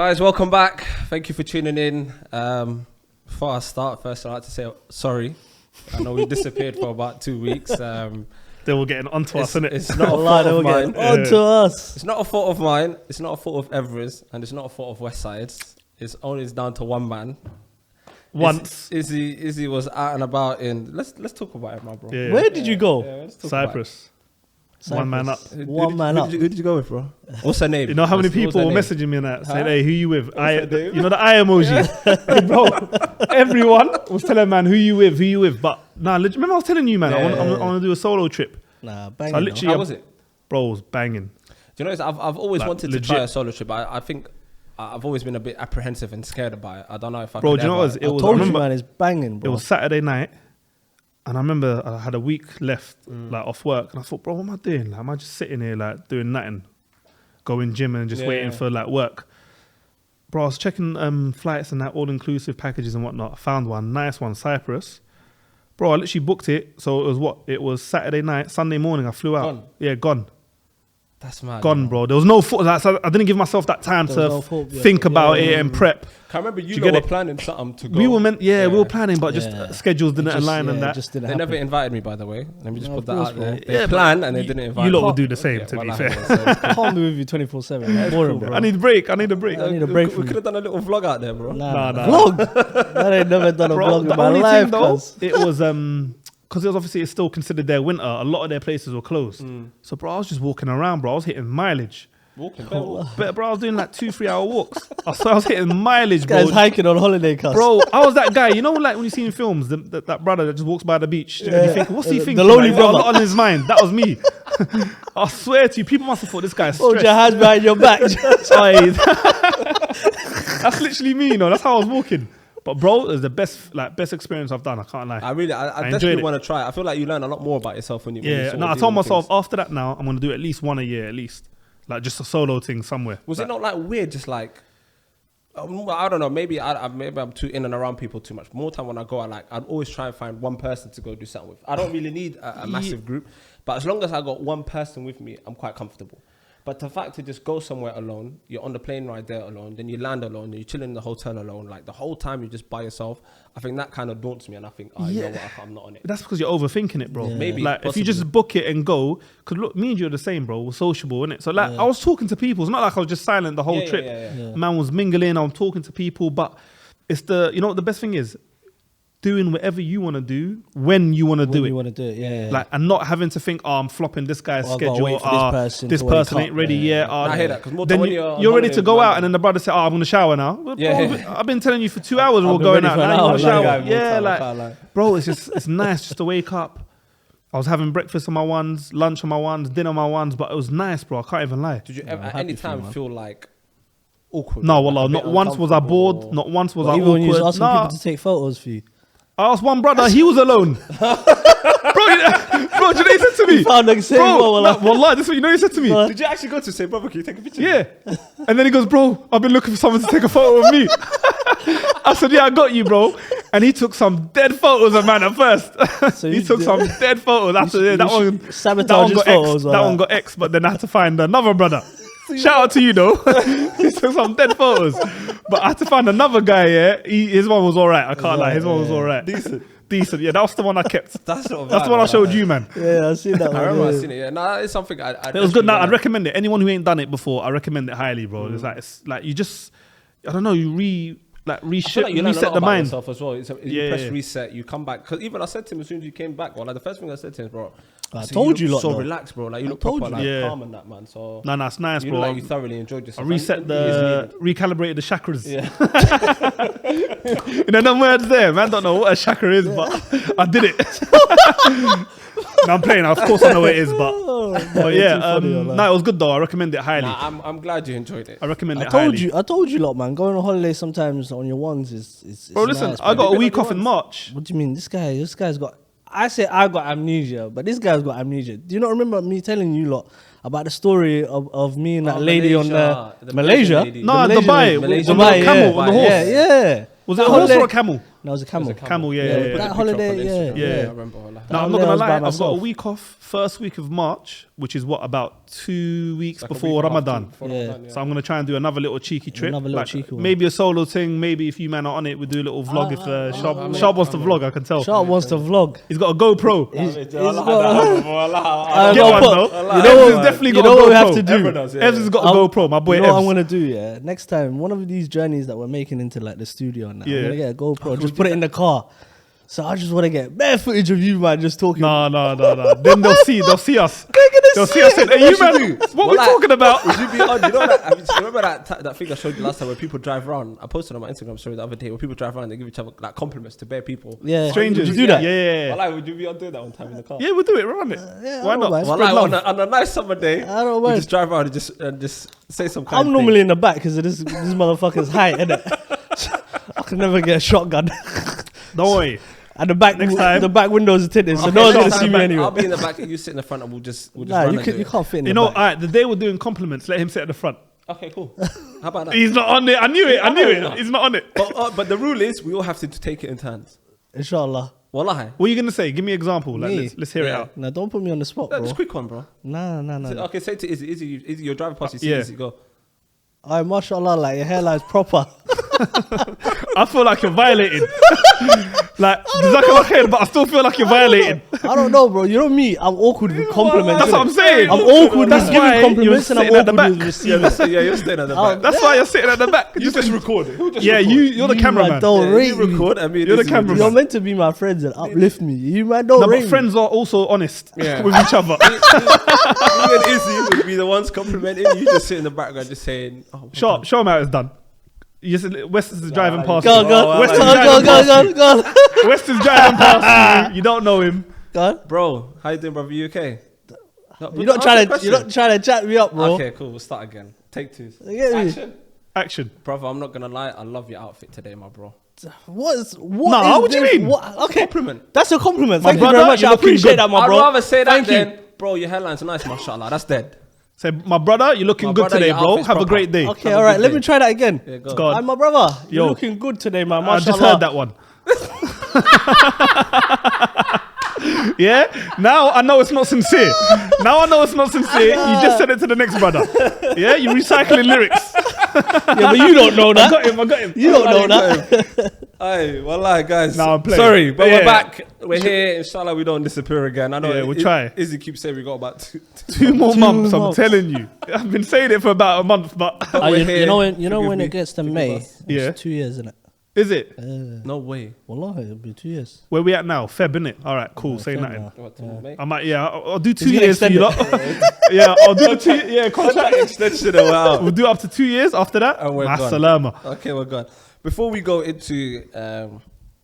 Guys, welcome back. Thank you for tuning in. Before I start, first I'd like to say sorry. I know we disappeared for about 2 weeks. They were getting onto us, innit? It's not a fault of mine. Onto us. It's not a fault of mine. It's not a fault of Everest, and it's not a fault of Westside. It's only down to one man. Once Izzy was out and about in. Let's talk about it, my bro. Yeah. Where did you go? Yeah, let's talk Cyprus. One man up. One man up. Who did you go with, bro? What's her name? You know how many people were messaging me and that saying, "Hey, who you with?" You know the eye emoji, bro. Everyone was telling man, "Who you with? Who you with?" But nah, remember I was telling you, man, I want to do a solo trip. Nah, banging. So I literally, How was it? Bro, it was banging. Do you know, I've always Like, wanted legit. to try a solo trip. I think I've always been a bit apprehensive and scared about it. I don't know if I Bro, could do you know what ever. it was? I I told you, remember man, it's banging, it bro. was Saturday night, and I remember I had a week left, like off work, and I thought, bro, what am I doing? Like, am I just sitting here, like doing nothing, going gym and just waiting for like work? Bro, I was checking flights and that all-inclusive packages and whatnot. I found one, nice one, Cyprus. Bro, I literally booked it. So it was what? It was Saturday night, Sunday morning. I flew out. Gone? Yeah, gone. That's mad. Gone, bro. There was no thought. Like, so I didn't give myself that time There to was no thought, yeah. think about it and prep. I remember you Do you get were it? planning something to go. We were we were planning, but just Yeah. schedules didn't Just- align yeah, and that. it just didn't They never happen. invited me, by the way. Let me just No, put of that course, out there. bro. They Yeah, planned and they didn't invite You me. lot will do the same, to well, be I fair. haven't, so it's I can't be with you 24/7. That's boring, bro. I need a break. I need a break. I need a break We from could have done a little vlog out there, bro. Nah. Nah. Vlog? I ain't never done a Bro, vlog the in my only life, thing though, cuz. it was because it was obviously it's still considered their winter. A lot of their places were closed. So bro, I was just walking around, bro. I was hitting mileage. Walking. But bro, I was doing like 2-3 hour walks. I was hitting mileage, Guy's bro. hiking on holiday, cuz. Bro, I was that guy. You know, like when you see in films, that brother that just walks by the beach. And you think, what's he The thinking? lonely Like, he's got a brother. lot on his mind. That was me. I swear to you, people must have thought this guy's Hold stressed. your hands behind your back. Aye. That's literally me, you know. That's how I was walking. But bro, it was the best experience I've done. I can't lie. I enjoyed definitely it. want to try it. I feel like you learn a lot more about yourself when you. when you Yeah, sort no, of I deal told with myself things. after that now, I'm going to do at least one a year, at least. Like just a solo thing somewhere. Was Like, it not like weird? Just like I don't know. Maybe I'm too in and around people too much. More time when I go, I'd always try and find one person to go do something with. I don't really need a massive group, but as long as I got one person with me, I'm quite comfortable. But the fact to just go somewhere alone, you're on the plane ride there alone, then you land alone, you're chilling in the hotel alone, like the whole time you're just by yourself. I think that kind of daunts me, and I think, you know what, I'm not on it. That's because you're overthinking it, bro. Yeah. Maybe, Like if possibly. you just book it and go, because look, me and you are the same, bro. We're sociable, innit? So like I was talking to people. It's not like I was just silent the whole Yeah, trip. yeah. Man was mingling. I'm talking to people, but it's you know what the best thing is? Doing whatever you want to do when you want to do When it. you want to do it, yeah. Like and not having to think, I'm flopping this guy's Oh, I've gotta schedule. wait for this person this to wake person up. ain't ready Yeah. yet. I hear that, 'cause more then time when you're on you're ready holiday to go with out, man- and then the brother say, "Oh, I'm gonna shower now." Well, Yeah. bro, I've been telling you for 2 hours we're been going ready out. for an Now you hour, want to like, shower? I can't Yeah, lie. like, bro, it's nice just to wake up. I was having breakfast on my ones, lunch on my ones, dinner on my ones, but it was nice, bro. I can't even lie. Did you ever I'm at any happy for you, time man. feel like awkward? No, like wallah, a bit not once was I bored. uncomfortable? Not once was But I even when you was awkward. asking Nah, people to take photos for you. I asked one brother, he was alone. bro, do you know what he said to me? You found the same Bro, one, no, wallah, this is what you know he said to me. What? Did you actually go to say, brother, can you take a picture? Yeah. And then he goes, bro, I've been looking for someone to take a photo of me. I said, yeah, I got you, bro. And he took some dead photos of man at first. So he you took did- some dead photos. After that one, sabotage his got photos. X. That one got X, but then I had to find another brother. Shout out to you, though. He took some dead photos. But I had to find another guy, yeah. His one was all right. I can't lie. His one was all right. Decent. Yeah, that was the one I kept. That's not That's the one I showed you, man. Yeah, I seen that one. I remember I yeah. seen it. Yeah, no, it's something I It was good. Now I'd recommend. recommend it. Anyone who ain't done it before, I recommend it highly, bro. It's like you just, I don't know, you I feel like you learn a reset lot the about mind. yourself as well. You Yeah, press yeah. reset, you come back. Because even I said to him as soon as you came back, well, like the first thing I said to him is, bro, I said, told you look lot, so though. relaxed, bro. Like you look told proper, you. like Yeah. calm and that, man. So No, it's nice, you bro. look like you thoroughly enjoyed I yourself. reset And it is needed. recalibrated the chakras. Yeah. You know, them words there, man. Don't know what a chakra is, but I did it. No, I'm playing. Of course, I know what it is, but yeah, no, it was good though. I recommend it highly. Nah, I'm glad you enjoyed it. I recommend I it told highly. I told you lot, man. Going on holiday sometimes on your ones is Bro, listen, nice, I man. got a been week on off your in ones? March. What do you mean? This guy's got. I say I got amnesia, but this guy's got amnesia. Do you not remember me telling you lot about the story of me and that lady on Malaysia, the Malaysia? Malaysian lady. No, The Malaysian Dubai. lady. On Malaysian the Dubai, camel, yeah. on the horse. Yeah. Was it a That horse holiday- or a camel? No, it was a camel. Camel, yeah. We put the That picture holiday, up on Instagram. yeah. I remember. No, I'm holiday not gonna I was lie. by I've got a myself. week off, first week of March, which is what, about 2 weeks Like a before week and a half Ramadan. before Yeah. Ramadan, So I'm gonna try and do another little cheeky trip. Another little like, cheeky one. maybe a solo thing. Maybe if you man are on it, we do a little vlog. If Sharp wants to vlog, I can tell. Sharp wants to vlog. He's got a GoPro. He's Get got- one though. You know Evans what? definitely You got know a what we GoPro. have to do? Everyone does, yeah. Evans has got a I'll- GoPro. My boy You know what I'm Evs. gonna do? Yeah, next time, one of these journeys that we're making into like the studio and that, Yeah. I'm gonna get a GoPro, just put it in the car. So I just want to get bare footage of you, man, just talking. No. Then they'll see us. They'll see us. Hey, you man, what we Well, talking about? Would you be on? You know that? I mean, remember that thing I showed you last time where people drive around? I posted on my Instagram story the other day where people drive around and they give each other like compliments to bare people. Yeah, Strangers. Would you do that? Yeah. Well, would you be on doing that one time in the car? Yeah, we'll do it. Run it. Yeah, Why I don't not? mind. Spread Well, love. on a nice summer day, I don't we mind. just drive around and just say some kind I'm of normally in the back because this motherfucker's height, innit? I can never get a shotgun. Don't worry. And the back Next time. the back windows are tinted, so Okay, no one's next gonna time see me back, anyway. I'll be in the back and you sit in the front and we'll just Nah, run you and do you it. can't fit in You the know, back. all right, the day we're doing compliments, let him sit at the front. Okay, cool. How about that? He's not on it. I knew it. Yeah. He's not on it. But the rule is we all have to take it in turns. Inshallah. Wallahi. What are you gonna say? Give me an example. Like, Me? let's hear it Yeah. out. Now don't put me on the spot, bro. Just quick one, bro. Nah. Okay, say to Izzy. Izzy, you're driving past. You see Yeah. Izzy, go. Alright, mashallah, like your hairline's proper. I feel like you're violating. Like, Jazakallah khair, but I still feel like you're violating. I don't know, bro. You know me, I'm awkward with compliments. That's what I'm innit? saying. I'm awkward That's with why giving compliments you're and I'm sitting at the awkward back. with Yeah, receiving. you're staying at the Oh, back. That's why you're sitting at the back. You just record it. Yeah, you're the You cameraman. man don't Yeah, rate you me. record. I mean, You're the Izzy, cameraman. You're meant to be my friends and uplift me. You man don't No, rate but me. friends are also honest Yeah. with each other. You and Izzy would be the ones complimenting. You just sit in the background just saying, "Oh, Show him how it's done. Yes, West is driving past Go, you. go, West is go, driving past you. go. West is driving past you. You don't know him. Go. bro, how you doing, brother? You okay?" No, You're not trying to chat me up, bro. Okay, cool. We'll start again. Take two. You get me? Action. Action. Brother, I'm not gonna lie. I love your outfit today, my bro. What Nah, what do you this? mean? Okay, Compliment. that's a compliment. My Thank you brother, very much. you're I looking appreciate good. that, my I'd bro. rather say that Thank you. than, bro, your hairline's nice, mashallah. That's dead. Say, my brother, you're looking My good brother, today, your bro. outfit's Have a proper. great day. Okay, Have a all right. good Let day. me try that again. Yeah, go. Go on. Hi, my brother. You're Yo. looking good today, man. I just Mashallah. heard that one. Yeah? Now I know it's not sincere. You just said it to the next brother. Yeah? You're recycling lyrics. Yeah, but you don't know I that. got him. You don't know that. Hey, wallahi, guys. Nah, I'm playing. Sorry, but Yeah. we're back. We're here. Inshallah, we don't disappear again. I know. Yeah, we'll try. Izzy keeps saying we got about two. 2 more months, I'm months. telling you. I've been saying it for about a month, but we're You here. know Forgive when me. it gets to Forgive May, us. Yeah. it's 2 years, isn't it? is it? No way. Wallahi, it'll be 2 years. Where we at now? Feb, innit? All right, cool. Say Feb nothing. now. What, mate? I might, yeah, I'll do 2 He's gonna years for extend you lot. Yeah, I'll do the 2, yeah, contract. Extension a while. We'll do up to 2 years after that. And we're gone. Salama. Okay, we're gone. Before we go into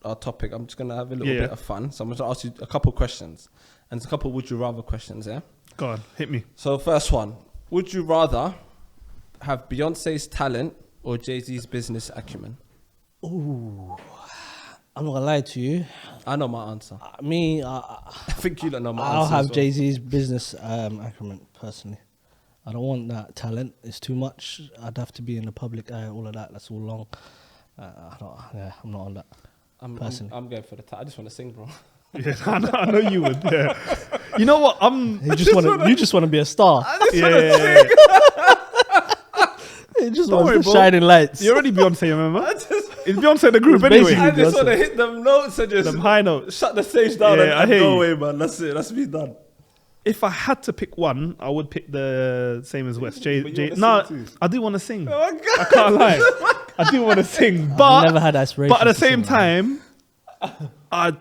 our topic, I'm just gonna have a little Yeah. bit of fun. So I'm gonna ask you a couple questions, and it's a couple would you rather questions. Yeah. Go on, hit me. So first one, would you rather have Beyonce's talent or Jay-Z's business acumen? Ooh, I'm not gonna lie to you. I know my answer. Me, I think you don't know my I'll answer. have as well. Jay-Z's business acumen personally. I don't want that talent. It's too much. I'd have to be in the public eye. All of that. That's all long. I'm not on that. personally. I'm going for the I just want to sing, bro. Yeah, I know you would. Yeah. You know what? You just want to be a star. Yeah. You just Don't want worry, the bro. shining lights. You're already Beyonce, remember? It's Beyonce the group It's anyway. basically- I just Beyonce. want to hit them notes and just Them high notes. shut the stage down Yeah, I and hear go you. away, man. That's it. That's me done. If I had to pick one, I would pick the same as West. But you No, wanna sing too? I do want to sing. Oh my God. I can't lie. I do want to sing, I've but never had aspirations. but at the to same sing, man. time,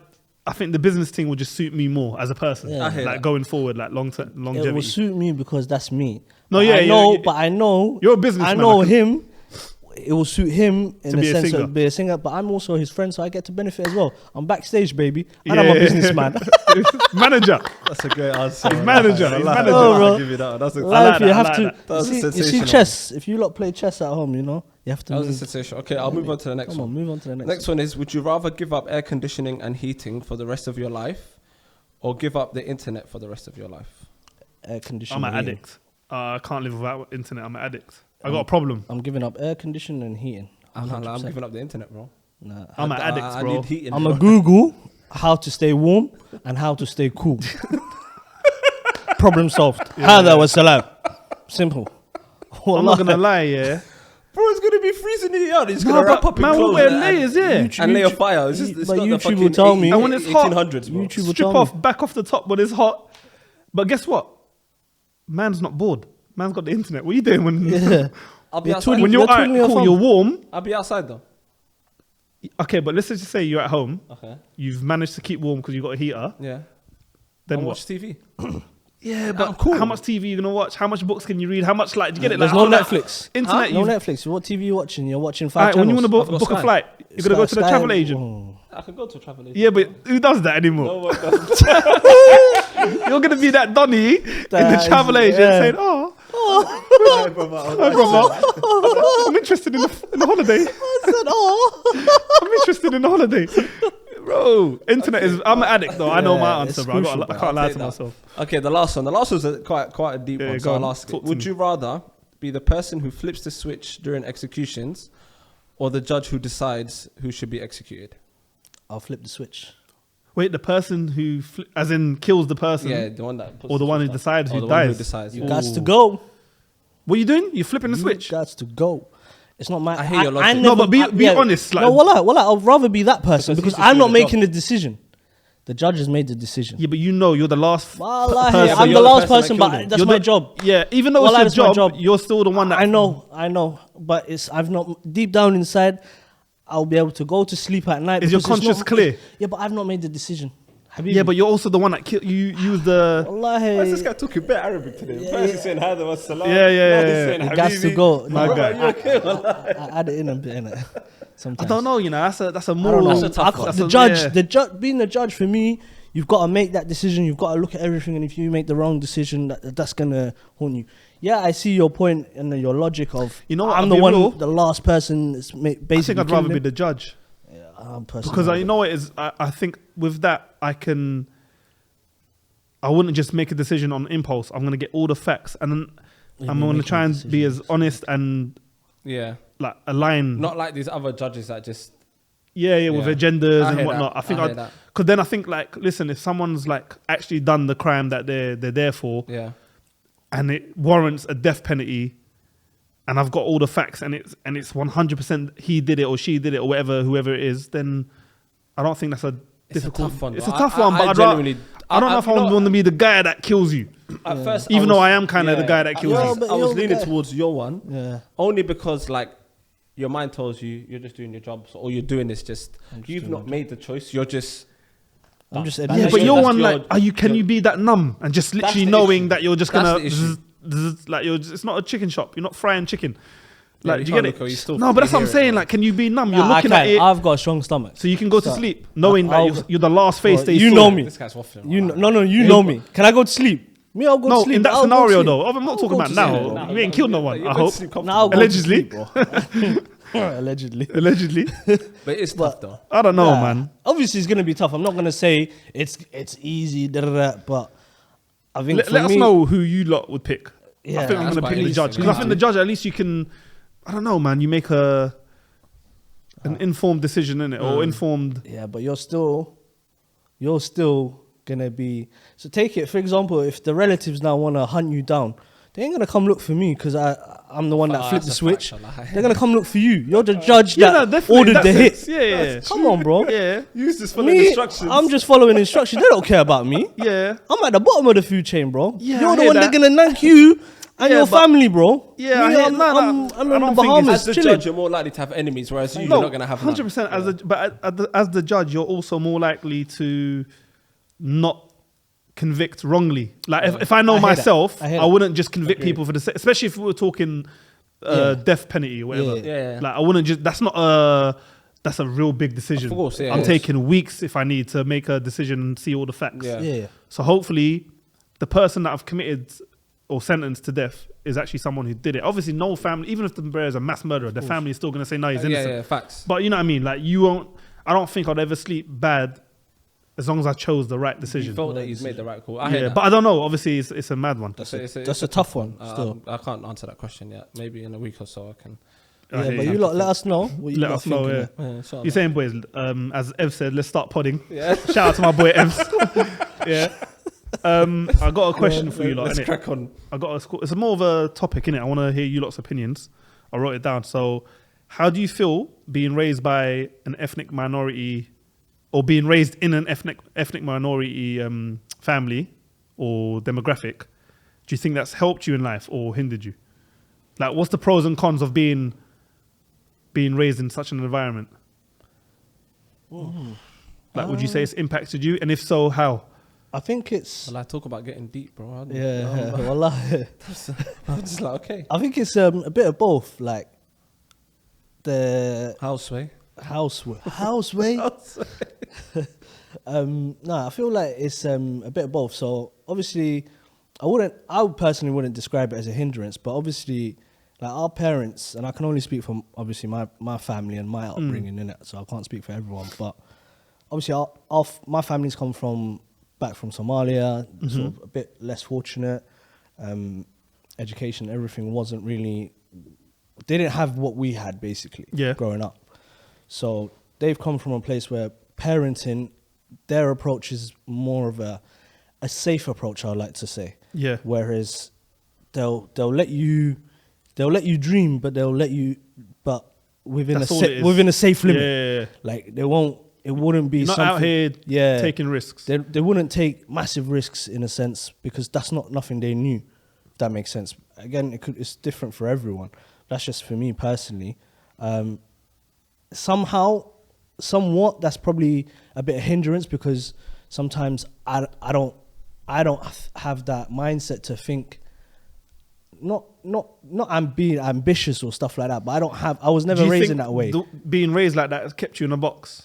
I think the business thing would just suit me more as a person. Yeah. I hear Like that. going forward, like it will longevity. suit me because that's me. No, But yeah, I know, you're- but I know you're a businessman, I know I can- him. It will suit him in To the be a sense singer. of be a singer, but I'm also his friend, so I get to benefit as well. I'm backstage, baby, and Yeah, I'm a yeah, businessman. Manager. That's a great answer. He's manager. He's manager. Oh, bro. I'll give you that. That's a, Life, like you that, I have like to. that. That was You see sensational. chess. If you lot play chess at home, you have to. that was a move. sensation. Okay, I'll move on to the next Come on, one. move on to the next. Next one is: would you rather give up air conditioning and heating for the rest of your life, or give up the internet for the rest of your life? Air conditioning. I'm an heating. addict. I can't live without internet. I'm an addict. I got a problem. I'm giving up air conditioning and heating. I'm 100%. giving up the internet, bro. Nah. I'm an addict, I bro. need heat in I'm it, a bro. Google how to stay warm and how to stay cool. Problem solved. Hada was salam. Simple. I'm not gonna lie, yeah. Bro, it's gonna be freezing in the yard. It's No, gonna wrap but up in man, we'll clothes wear and- layers, yeah. and lay a fire. It's just, it's but not the YouTube will fucking tell me- And when it's hot, 1800s, bro. YouTube will Strip tell off, me. back off the top when it's hot. But guess what? Man's not bored. Man's got the internet. What are you doing when Yeah. I'll be You're outside. when You're you're alright, twiddling your cool, thumb. you're warm? I'll be outside though. Okay, but let's just say you're at home. Okay. You've managed to keep warm because you got a heater. Yeah. Then I'll what? watch TV. Yeah, I'm but cool. how much TV you gonna watch? How much books can you read? How much like do you get it? There's like, no like, Netflix. Internet. No you've- Netflix. What TV you watching? You're watching 5 Alright, channels. when you want to I've got book a Sky. flight, you're gonna go to the Sky- travel agent. I can go to a travel agent. Yeah, but who does that anymore? No one does. You're gonna be that Donny in the That is- travel agent yeah. saying, "Oh, Hey, brother, hi, brother, I'm interested in the holiday. I said, oh. I'm interested in the holiday." Bro, internet is. I'm an addict though. I know my Yeah, answer, it's bro. crucial, I bro. can't lie I'll to take that. myself. Okay, the last one. The last one's quite a deep Yeah, one, go so on. I'll ask Talk it. to Would me. you rather be the person who flips the switch during executions or the judge who decides who should be executed? I'll flip the switch. Wait, the person who, as in, kills the person, Yeah, the one that puts or the one who switch down. decides Or who the one who dies. decides. You yeah. got to go. What are you doing? You're flipping the switch. You got to go. It's not my. I hear your logic. No, but be honest, like- no, well, I'll rather be that person Because because he's just I'm not doing the making the decision. The judge has made the decision. Yeah, but you know you're the last Wallahi, person. Yeah, but I'm you're the the last person that person, killed but him. that's You're my the- job. Yeah, even though Wallahi, it's that's my your job. job, you're still the one that. I know, but I've not deep down inside. I'll be able to go to sleep at night. Is your because it's conscience not- clear? Yeah, but I've not made the decision. Habibi. Yeah, but you're also the one that killed you. You was the. Wallahi, Why is this guy talking a bit Arabic today? Yeah, First yeah. he's saying Hada was salam. Yeah, yeah, Now he's yeah. saying it got to Habibi. go. My No, guy. You okay, wallah? I add it in a bit, innit? I Sometimes. don't know. You know, that's a I more. don't know. That's a tough I one. can't- That's the a- judge, yeah. the judge, being the judge for me, you've got to make that decision. You've got to look at everything, and if you make the wrong decision, that's gonna haunt you. Yeah, I see your point and your logic of. You know what, I'm I'll the be one, real. the last person. That's basically. I think I'd rather be the judge because you know what it is. I think with that I can. I wouldn't just make a decision on impulse. I'm gonna get all the facts, and then Yeah, I'm you're gonna making try a and be as decision. honest and Yeah. like align. Not like these other judges that just. Yeah, with Yeah. agendas I and hear whatnot. that. I think I hear I'd, that. because then I think like, listen, if someone's like actually done the crime that they're there for, Yeah. and it warrants a death penalty, and I've got all the facts, and it's 100% he did it or she did it or whoever it is, then I don't think that's a It's a difficult. tough one, It's though. a tough I- one, I but genuinely- I don't know if I you know- want to be the guy that kills you, At first, even was- though I am kind of the guy that kills Yeah, you. but I was you're the leaning guy. towards your one. Yeah. Only because like your mind tells you you're just doing your job, so all you're doing is just you've doing not made the choice. You're just. I'm just That's Yeah, admitting- but your- you're that's one your- like, are you? Can your- you be that numb and just literally the knowing issue. that you're just That's gonna the issue. like it's not a chicken shop. You're not frying chicken. Yeah, Like, you do you can't get look or you it? still No, but that's what I'm hear it, saying. bro. Like, can you be numb? Nah, You're looking I at can't. it, I've got a strong stomach. so you can go to So, sleep knowing that I'll- you're the last face they you saw. know me. This guy's waffling. You right? no, you know me. Can I go to sleep? Me, I'll go No, to sleep. in that I'll go to scenario sleep. though. I'm I'll not go talking about to now. sleep, bro. You ain't killed no one. I hope. Now I'll go to Allegedly. sleep, bro. Allegedly. Allegedly. But it's tough though. I don't know, Yeah. man. Obviously, it's gonna be tough. I'm not gonna say it's easy, but I think Let for us me, know who you lot would pick. Yeah, I think I'm that's gonna quite pick the easy, judge because yeah. I think the judge at least you can. I don't know, man. You make an informed decision in it or informed. Yeah, but you're still gonna be. So take it for example, if the relatives now wanna hunt you down, they ain't gonna come look for me because I'm the one that flipped the That's a switch. fact, Allah. They're gonna come look for you. You're the judge Yeah, no, that definitely, ordered in the that hit. sense. Yeah, Come on, bro. yeah, Use this for Me, instructions. I'm just following instructions. They don't care about me. yeah. I'm at the bottom of the food chain, bro. Yeah, You're I the hear one that. that's gonna nank you and Yeah, your but- family, bro. Yeah, I Me, hear- I'm no, no, in I the don't think it's- Bahamas as the chilling. judge, you're more likely to have enemies, whereas you're not gonna have none. 100%. As the judge, you're also more likely to not convict wrongly. Like if I know I hear that. myself, I hear I that. wouldn't just convict people for the especially if we were talking Yeah. death penalty or whatever. Yeah. Yeah. Like I wouldn't just. That's a real big decision. Of course, yeah, I'm yeah. taking weeks if I need to make a decision and see all the facts. Yeah. Yeah. So hopefully, the person that I've committed or sentenced to death is actually someone who did it. Obviously, no family, even if the bear is a mass murderer, the family is still going to say no, he's innocent. Yeah, facts. But you know what I mean? Like you won't. I don't think I'd ever sleep bad as long as I chose the right You decision. felt that he's made the right call. I hear Yeah, that. but I don't know. Obviously, it's a mad one. That's That's a tough one. Still, I can't answer that question yet. Maybe in a week or so I can Yeah, but you lot let us know what you Let lot us know, thinking. yeah. Yeah, inshallah. You're saying, boys, as Ev said, let's start podding. Yeah. Shout out to my boy Evs. Yeah. I got a question for you lot, Let's innit? crack on. It's more of a topic, innit? I want to hear you lot's opinions. I wrote it down. So, how do you feel being raised by an ethnic minority, or being raised in an ethnic minority family or demographic? Do you think that's helped you in life or hindered you? Like, what's the pros and cons of being raised in such an environment? Like, would you say it's impacted you? And if so, how? I think it's Well, I talk about getting deep, bro. wallah. I'm just like, okay. I think it's a bit of both. Like the Houseway. houseway. No, I feel like it's a bit of both. So obviously, I personally wouldn't describe it as a hindrance, but obviously, like our parents, and I can only speak from obviously my family and my upbringing in it, so I can't speak for everyone. But obviously, my family's come back from Somalia, sort of a bit less fortunate. Education, everything wasn't really. They didn't have what we had basically growing up. So they've come from a place where parenting, their approach is more of a safe approach, I like to say. Yeah. Whereas they'll let you dream, but within a safe limit. Yeah. Like it wouldn't be You're not out here taking risks. They wouldn't take massive risks in a sense because that's nothing they knew. If that makes sense. Again, it's different for everyone. That's just for me personally. Somewhat, that's probably a bit of hindrance because sometimes I don't have that mindset to think. Not I'm being ambitious or stuff like that, but I was never raised in that way. Being raised like that has kept you in a box.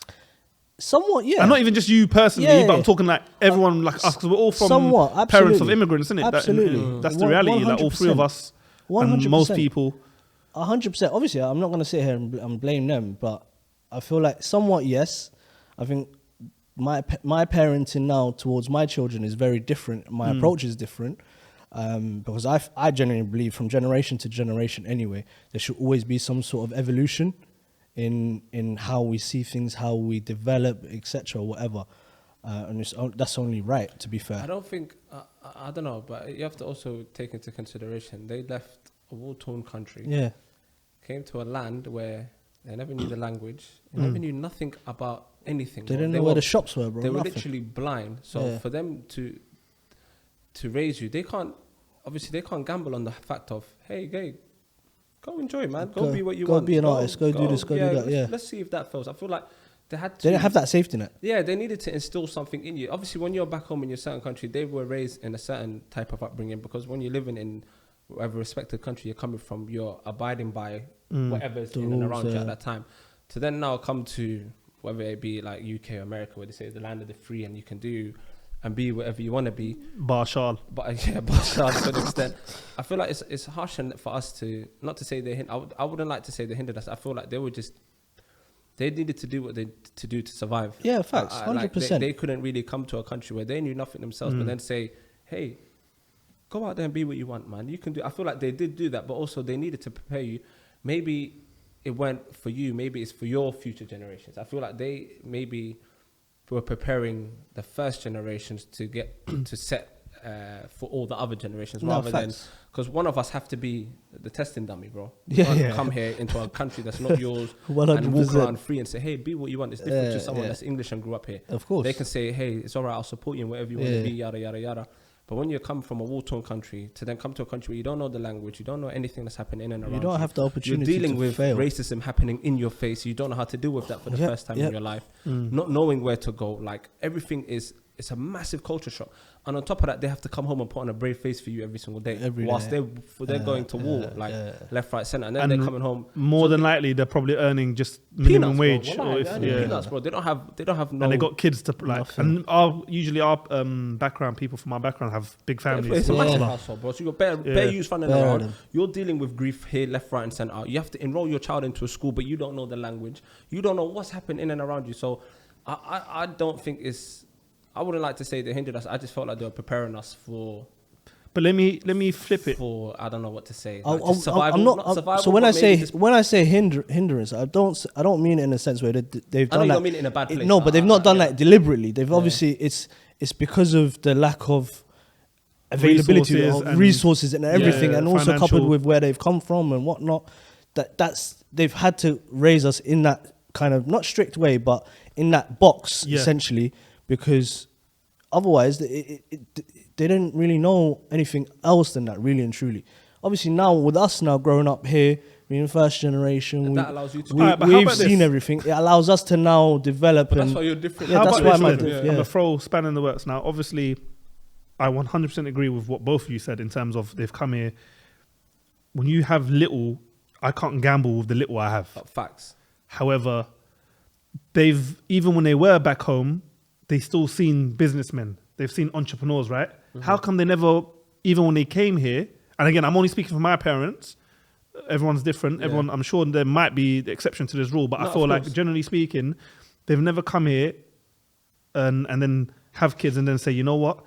Somewhat, yeah. And not even just you personally, but I'm talking like everyone like us, because we're all from parents of immigrants, isn't it? Absolutely. That's the reality. Like all three of us, 100%. and most people. 100%. Obviously, I'm not going to sit here and blame them, but I feel like somewhat, yes. I think my parenting now towards my children is very different. My approach is different because I genuinely believe from generation to generation anyway, there should always be some sort of evolution in how we see things, how we develop, etc., whatever. And that's only right, to be fair. I don't think, I don't know, but you have to also take into consideration, they left a war-torn country. Yeah. Came to a land where they never knew the language. They never knew nothing about anything. They didn't know where the shops were, bro. They were nothing. literally blind. So for them to raise you, they can't gamble on the fact of, hey, go enjoy, man. Go be what you want. Go be an artist. Go do this. Go do that. Yeah. Let's see if that fails. I feel like they didn't have that safety net. Yeah, they needed to instill something in you. Obviously, when you're back home in your certain country, they were raised in a certain type of upbringing because when you're living in whatever respected country you're coming from, you're abiding by whatever's in and around you at that time. To then now come to whether it be like UK or America, where they say the land of the free and you can do and be whatever you want to be. Barshal. But yeah, Barshal to an extent. I feel like it's harsh for us to, not to say I wouldn't like to say they hindered us. I feel like they needed to do what they to do to survive. Yeah, facts, 100%. They couldn't really come to a country where they knew nothing themselves, but then say, hey, go out there and be what you want, man. You can do. I feel like they did do that, but also they needed to prepare you. Maybe it weren't for you. Maybe it's for your future generations. I feel like they maybe were preparing the first generations to get to set for all the other generations, rather than because one of us have to be the testing dummy, bro. You can't come here into a country that's not yours 100%. and walk around free and say, hey, be what you want. It's different to someone that's English and grew up here. Of course. They can say, hey, it's all right, I'll support you in whatever you want to be, yada, yada, yada. But when you come from a war-torn country to then come to a country where you don't know the language, you don't know anything that's happening in and around you. You don't have the opportunity. You're dealing with fail. racism happening in your face. You don't know how to deal with that for the first time in your life. Not knowing where to go. Like everything it's a massive culture shock. And on top of that, they have to come home and put on a brave face for you every single day. Whilst they're going to war, left, right, centre. And then they're coming home. More than likely, they're probably earning just minimum wage. Peanuts, bro. They don't have no. And they got kids to like. And usually our background, people from our background have big families. It's a massive household, bro. So you got bare youths running around. You're dealing with grief here, left, right, and centre. You have to enroll your child into a school, but you don't know the language. You don't know what's happening in and around you. So I don't think it's. I wouldn't like to say they hindered us. I just felt like they were preparing us for. But let me flip it. For I don't know what to say. I'm Like, just survival, I'm not survival, so when but I say maybe just- hindrance, I don't mean it in a sense where they've I know done you that. don't mean it in a bad place. No, but they've not done yeah. that deliberately. They've obviously it's because of the lack of availability Resources of and- resources and everything, Yeah, and also financial. coupled with where they've come from and whatnot. That's they've had to raise us in that kind of not strict way, but in that box Yeah. essentially, because otherwise they didn't really know anything else than that, really and truly. Obviously now with us now growing up here, being first generation, And that allows you to- we, Alright, but how we've about seen this? everything. It allows us to now develop. But and that's why you're different. Yeah, How that's about why this my then? diff- I'm yeah. gonna throw span in the works now. Obviously, I 100% agree with what both of you said in terms of they've come here. When you have little, I can't gamble with the little I have. Facts. However, they've even when they were back home, they still seen businessmen. They've seen entrepreneurs, right? How come they never, even when they came here? And again, I'm only speaking for my parents. Everyone's different. Yeah. Everyone, I'm sure there might be the exception to this rule, but No, I feel of like course. generally speaking, they've never come here and then have kids and then say, you know what,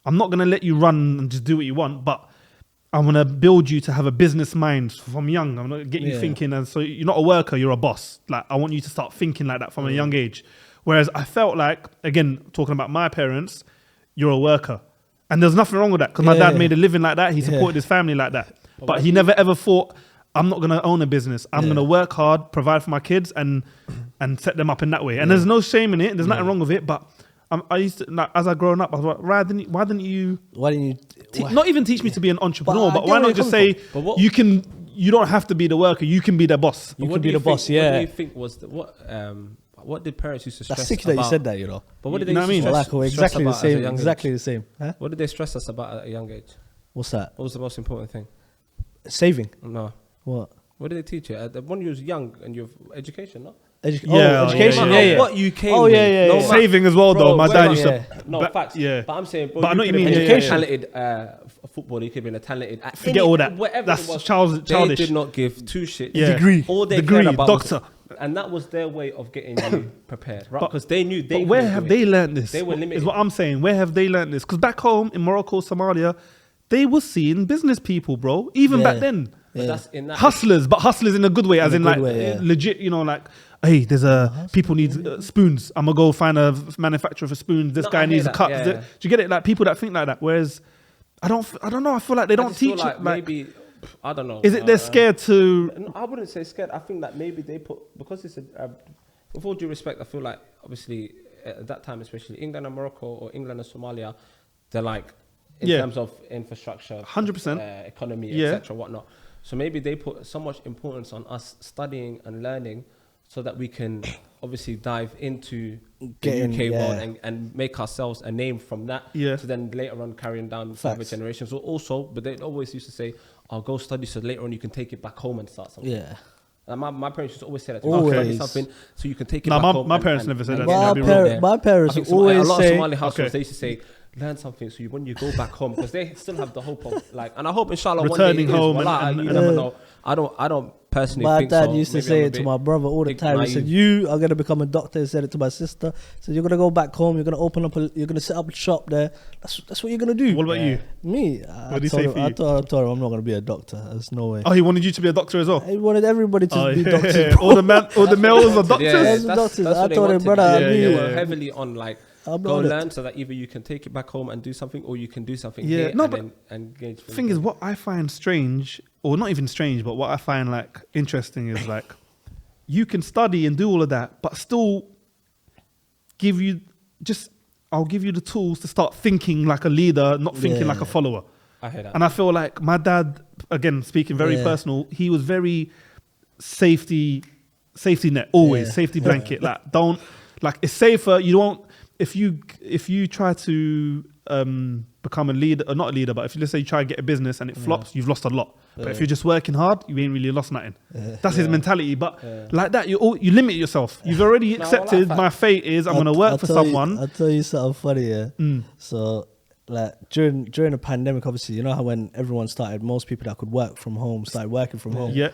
I'm not gonna let you run and just do what you want, but I'm gonna build you to have a business mind from young. I'm gonna get you Yeah. thinking, and so you're not a worker, you're a boss. Like I want you to start thinking like that from a young age. Whereas I felt like, again, talking about my parents, you're a worker, and there's nothing wrong with that because my Yeah. dad made a living like that. He Yeah. supported his family like that, but why he do never ever thought, I'm not gonna own a business. I'm Yeah. gonna work hard, provide for my kids, and set them up in that way. And there's no shame in it. There's nothing wrong with it. But I used to, like, as I grown up, I was like, why didn't you Why didn't you? not even teach me to be an entrepreneur, But I but get why where not you're just coming say from. But what- you don't have to be the worker, you can be the boss. You What can do be the think- boss, yeah. What do you think was what did parents used to stress That's sick that you about- said that, you know. But what did You they know used what I to mean? stress, Exactly the stress about as a same. young Exactly age? the same. Huh? What did they stress us about at a young age? What's that? What was the most important thing? Saving. No. What? What did they teach you? When you was young and you're education, no? Education. No, Yeah, yeah. what you came Oh, with. yeah, yeah, No yeah. matter- Saving as well, Bro, though. My dad whether- used yeah. to. No, but- facts. Yeah. But I'm saying, bro, But I know you what you could mean, have yeah, been yeah, a yeah. talented footballer. You could have been a talented. Forget all that. Whatever That's it was, childish. They did not give two shits. Yeah. Degree. All they Degree, cared about doctor. and that was their way of getting you prepared, right? But- Because they knew they. But where couldn't have do it. they learned this? They were Is limited. what I'm saying. Where have they learned this? Because back home in Morocco, Somalia, they were seeing business people, bro. Even Yeah. back then. But that's in that. Hustlers, but hustlers in a good way, as a in good like way, yeah. legit, you know, like, hey, there's people need spoons. I'm gonna go find a manufacturer for spoons. This No, guy I hear needs a that, cup. yeah, Do yeah. you get it? Like people that think like that. Whereas I don't know. I feel like they I don't just feel teach like it. Like, maybe I don't know. is it they're scared to? No, I wouldn't say scared. I think that maybe they put because it's with all due respect, I feel like obviously at that time, especially England and Morocco or England and Somalia, they're like in Yeah. terms of infrastructure, 100%. economy, Yeah. etc., whatnot. So maybe they put so much importance on us studying and learning, so that we can obviously dive into Getting, the UK world yeah. and make ourselves a name from that. Yeah. To then later on carrying down further Facts. generations. So also, but they always used to say, "I'll go study, so later on you can take it back home and start something." Yeah. And my parents used to always say that. To me, Always. "Study something so you can take it No, back home." my parents never said that. My I'll be real. my parents I think always a lot say- of Somali households, Okay. they used to say, learn something so you, when you go back home, because they still have the hope of like, and I hope inshallah Returning one day it is, home wallah, and- you and- never know. I don't personally My think dad so. used to Maybe say I'm a it to bit my brother all the big time. He said, naive. "You are gonna become a doctor." He said it to my sister. He said, "You're gonna go back home. You're gonna open up. You're gonna set up a shop there. That's what you're gonna do." What about you? Me? What did he say for you? I told him I'm not gonna be a doctor. There's no way. Oh, he wanted you to be a doctor as well. I wanted everybody to Oh, be yeah. doctors. all the males are doctors. Yeah. That's doctors. I what they told him, wanted. brother, I They mean- were heavily on like, I'm go on it. learn so that either you can take it back home and do something, or you can do something Yeah, here no, and but then engage. The thing is, what I find strange, or not even strange, but what I find like interesting is like, you can study and do all of that, but still I'll give you the tools to start thinking like a leader, not thinking Yeah. like a follower. I hear that. And I feel like my dad, again, speaking very Yeah. personal, he was very safety net, always Yeah. safety blanket. Like it's safer. You don't, if you try to become a leader, or not a leader, but if let's say you try to get a business and it flops, you've lost a lot. But if you're just working hard, you ain't really lost nothing. That's his mentality. But like that, you limit yourself. You've already No, I accepted like my fate is I'm going to work for someone. I'll tell you something funny, yeah. So, like during the pandemic, obviously, you know how when everyone started, most people that could work from home started working from home. Yeah.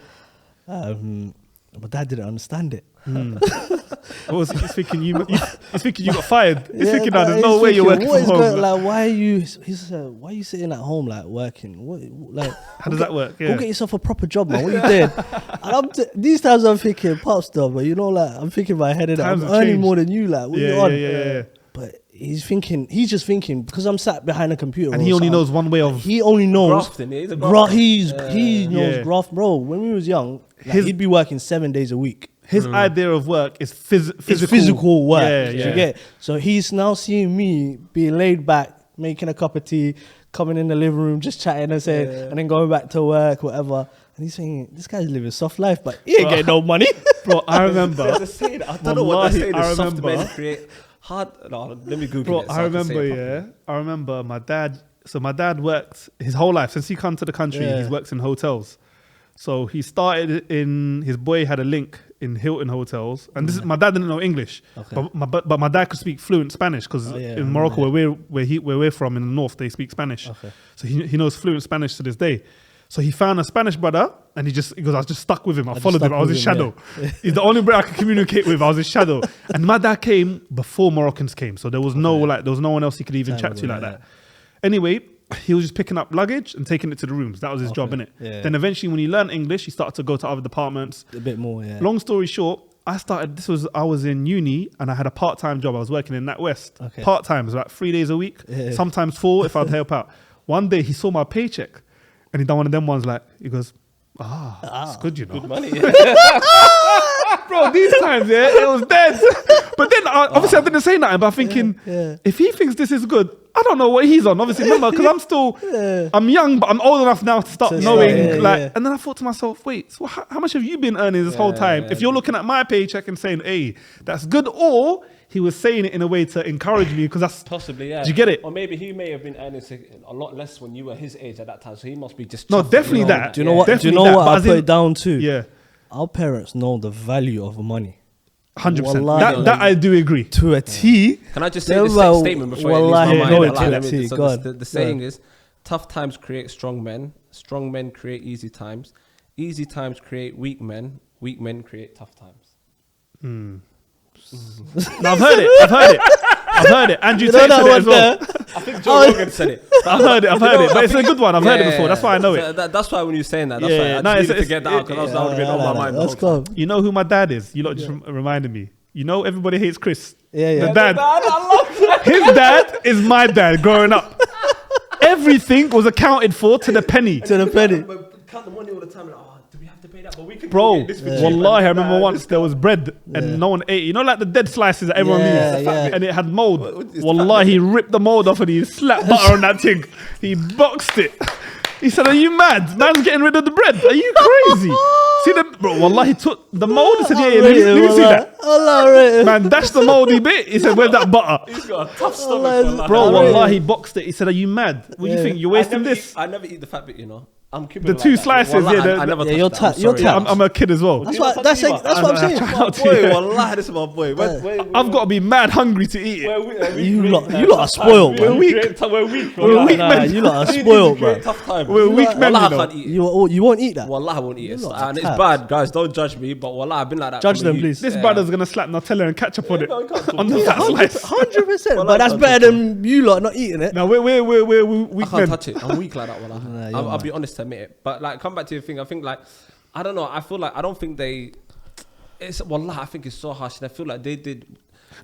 My dad didn't understand it. What was he thinking? He's thinking you got fired. He's Yeah, thinking, but there's no he's way you're thinking, working what from is home. going- like, why are you? He said, why are you sitting at home like working? What, like, How does that work? Go Yeah. get yourself a proper job, man. What you doing? And these times I'm thinking, pops, though, but you know, like I'm thinking in my head, and I'm Times have earning changed. more than you. Like, what you on? Yeah. But he's just thinking because I'm sat behind a computer, And or he only something, knows one way of. He only knows Grafting, yeah, he's a grafter. he knows Yeah. graft, bro. When we was young, like, His- he'd be working 7 days a week. His idea of work is physical. It's physical work. Yeah, do yeah. You get? So he's now seeing me being laid back, making a cup of tea, coming in the living room, just chatting and saying, and then going back to work, whatever. And he's saying, this guy's living a soft life, but he ain't getting no money. Bro, I remember. There's a saying, I don't know what that Wallahi, saying I is. Soft remember. men create hard. No, let me Google Bro, it. so I can say remember, it properly. I remember my dad. So my dad worked his whole life since he come to the country. Yeah. He's worked in hotels. So he started in. His boy had a link in Hilton hotels, and this is my dad didn't know English, Okay. but my dad could speak fluent Spanish because Oh, yeah, in I Morocco, remember where we're from in the north, they speak Spanish. Okay. So he knows fluent Spanish to this day. So he found a Spanish brother, and he goes, I was just stuck with him. I just followed him. stuck I was with his him, shadow. He's the only brother I could communicate with. I was his shadow. And my dad came before Moroccans came, so there was no one else he could even chat to like that. Anyway, he was just picking up luggage and taking it to the rooms. That was his job, innit? Yeah. Then eventually, when he learned English, he started to go to other departments. A bit more, yeah. Long story short, I was in uni and I had a part-time job. I was working in NatWest. Okay. Part-time, it was about 3 days a week, sometimes 4 if I'd help out. One day he saw my paycheck and he done one of them ones like, he goes, it's good, you know. Good money. Bro, these times, it was dead. But then, obviously, I didn't say nothing, but I'm thinking, if he thinks this is good, I don't know what he's on. Obviously, remember, because I'm young, but I'm old enough now to start knowing. And then I thought to myself, wait, so how much have you been earning this whole time? If you're looking at my paycheck and saying, hey, that's good, or he was saying it in a way to encourage me because that's Possibly, yeah. Do you get it? Or maybe he may have been earning a lot less when you were his age at that time, so he must be just. No, chuffed, definitely you know? that. Do you know what? Do you Definitely know that, what but I as put in- it down to? Yeah, Our parents know the value of money 100%. Wallahi. That I do agree. to a T. Can I just say Yeah, this well, statement before I wallahi, lose my no, mind? it's Let me- tea. so Go the on. saying is, tough times create strong men create easy times create weak men create tough times. No, I've heard it. Andrew You know Tate that said it one as well. there? I think Joe Rogan said it. I've heard it. But it's a good one. I've heard it before. That's why I know So it. that's why when you're saying that, that's Yeah, why yeah. I No, just needed it's- to get that out because that would have been on my mind the Let's whole go. time. You know who my dad is? You lot just reminded me. You know everybody hates Chris. Yeah. The dad. I love that. His dad is my dad growing up. Everything was accounted for to the penny. To the penny. But count the money all the time. Like, oh, do we have to pay that? But we can Bro, get this for cheap. wallahi, I remember Nah, once there was bread and no one ate it. You know, like the dead slices that everyone Yeah, leaves, yeah. and it had mold. What is Wallahi, he ripped the mold off and he slapped butter on that thing. He boxed it. He said, "Are you mad? Man's getting rid of the bread. Are you crazy?" See the bro? Wallahi, he took the mold. He said, "Yeah, let me see that." Allah, Man, that's the moldy bit. He said, "Where's that butter?" He's got a tough Allah, stomach. Bro, Allah. wallahi, he boxed it. He said, "Are you mad? What do you Yeah. think? You're wasting this." I never eat the fat bit, you know. I'm keeping The it like two that. slices, Wallahi, yeah, I never yeah, touched you're that. ta- I'm you're sorry. ta- I'm a kid as well. That's You know what that's what what I'm saying. My boy, wallahi, this is my boy. I've got to be mad hungry to eat it. You lot are spoiled, We're man. weak. We're weak. We're weak, Nah, man. you lot are spoiled, bro. Tough time. We're weak men, Wallahi, you know. I can't eat it. You won't eat that. Wallahi, I won't eat it. You lot are And it's tapped. bad, guys. Don't judge me. But wallahi, I've been like that. Judge from them, the please. This Yeah. brother's gonna slap Nutella and ketchup on it. No, you can't On the talk fat to me. slice. 100%. Well, But that's I better can't than you lot not eating it. No, we're I weak can't men. touch it. I'm weak like that. Wallahi. Nah, you're I'll mad. be honest to admit it. But like, come back to your thing. I think like, I don't know. I feel like I don't think they. It's wallahi. I think it's so harsh, and I feel like they did.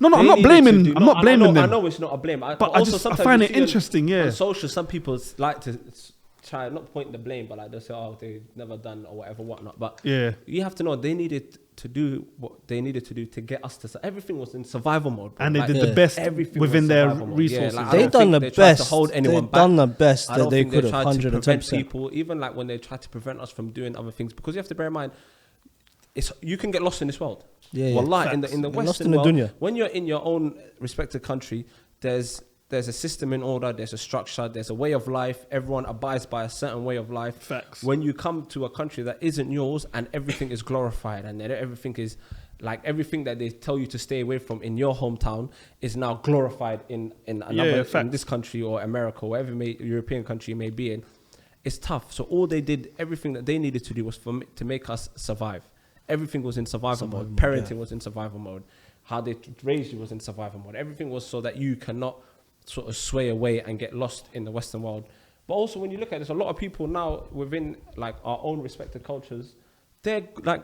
No, They I'm not needed to blaming. do- I'm no, not blaming I them. know it's not a blame. But I sometimes find you it see interesting, yeah. On social, some people like to try not point the blame, but like they say, "Oh, they never done or whatever, whatnot." But Yeah. you have to know they needed to do what they needed to do to get us to. Everything was in survival mode, bro. And they Like, did the best everything within was their survival mode. Yeah, resources. like, I They don't done think the they tried best. to hold anyone They've back. done the best I that don't they think could have. tried to prevent 110%. people, even like when they tried to prevent us from doing other things, because you have to bear in mind, you can get lost in this world. Yeah, yeah. Wallahi, in the Get lost Western in the world, dunya. when you're in your own respective country, there's a system in order, there's a structure, there's a way of life. Everyone abides by a certain way of life. Facts. When you come to a country that isn't yours and everything is glorified and then everything is like everything that they tell you to stay away from in your hometown is now glorified in another in facts. this country or America, whatever European country you may be in. It's tough. So all they did, everything that they needed to do was to make us survive. everything was in survival mode. Parenting was in survival mode. How they raised you was in survival mode. Everything was so that you cannot sort of sway away and get lost in the Western world. But also when you look at this, a lot of people now within like our own respected cultures, they're like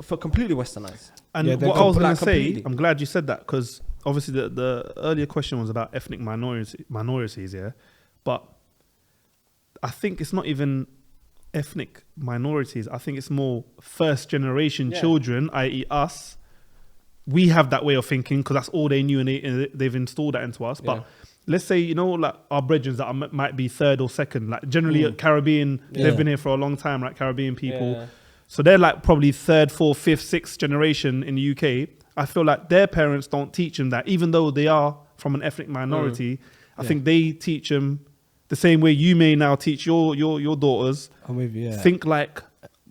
for completely westernized. And Yeah, what I was going like to say, completely. I'm glad you said that, because obviously the earlier question was about ethnic minorities, yeah? But I think it's not even ethnic minorities. I think it's more first generation children, i.e. us. We have that way of thinking because that's all they knew, and they've installed that into us. But let's say, you know, like our brethren that might be third or second, like generally Caribbean, they've been here for a long time, like Caribbean people. Yeah. So they're like probably third, fourth, fifth, sixth generation in the UK. I feel like their parents don't teach them that, even though they are from an ethnic minority. I think they teach them the same way you may now teach your daughters. I'm with you, Think like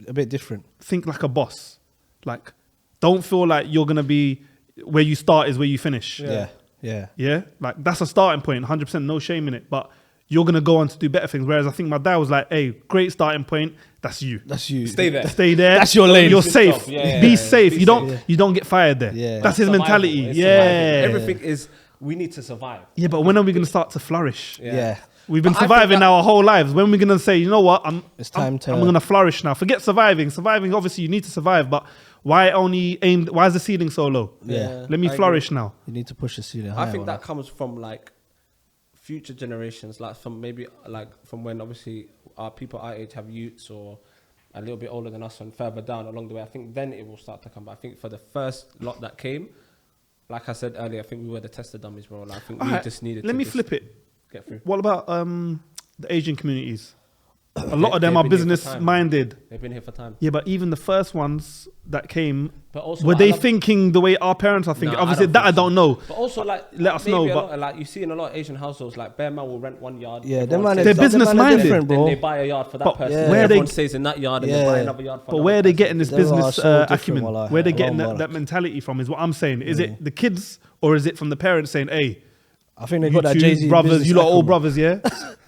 a bit different. Think like a boss. Like, don't feel like you're gonna be where you start is where you finish. Yeah. Like that's a starting point. 100%, no shame in it. But you're gonna go on to do better things. Whereas I think my dad was like, "Hey, great starting point. That's you. Stay there. Stay there. That's your lane. You're Good safe. stuff. Yeah, Be yeah, safe. be You don't. safe. You don't get fired there. Yeah. That's his Survival. mentality. It's Yeah. surviving. Everything is, we need to survive. Yeah, but when are we gonna start to flourish? Yeah. We've been But I think surviving that- our whole lives. When are we gonna say, you know what? I'm gonna flourish now. Forget surviving. Surviving, obviously, you need to survive, but why is the ceiling so low? Yeah. Let me I flourish agree. now. You need to push the ceiling higher. I think that comes from like future generations, like from maybe like from when obviously our people our age have youths or a little bit older than us and further down along the way. I think then it will start to come. But I think for the first lot that came, like I said earlier, I think we were the tester dummies, bro. Like, I think we Alright, just needed. let to me just flip it. Get through. What about the Asian communities? A lot of them They've are been here for business time. minded. They've been here for time. Yeah, but even the first ones that came, But also, were I they love- thinking the way our parents are thinking? Nah, Obviously, don't that I think so. don't know. But also, like, Let us maybe know, a but- lot, like you see in a lot of Asian households, like bare man will rent one yard. Yeah, everyone them man stays They're is- in- business them man are minded. different, Then bro. they buy a yard for that But person. where Where they- everyone stays in that yard and they buy Yeah. another yard for But another where are they person. getting this Them are business so different, acumen? wallah. Where are they getting Wallah. that mentality from is what I'm saying. Is it the kids or is it from the parents saying, hey, I think they you got that two Jay-Z brothers, business you lot all acumen. brothers, yeah?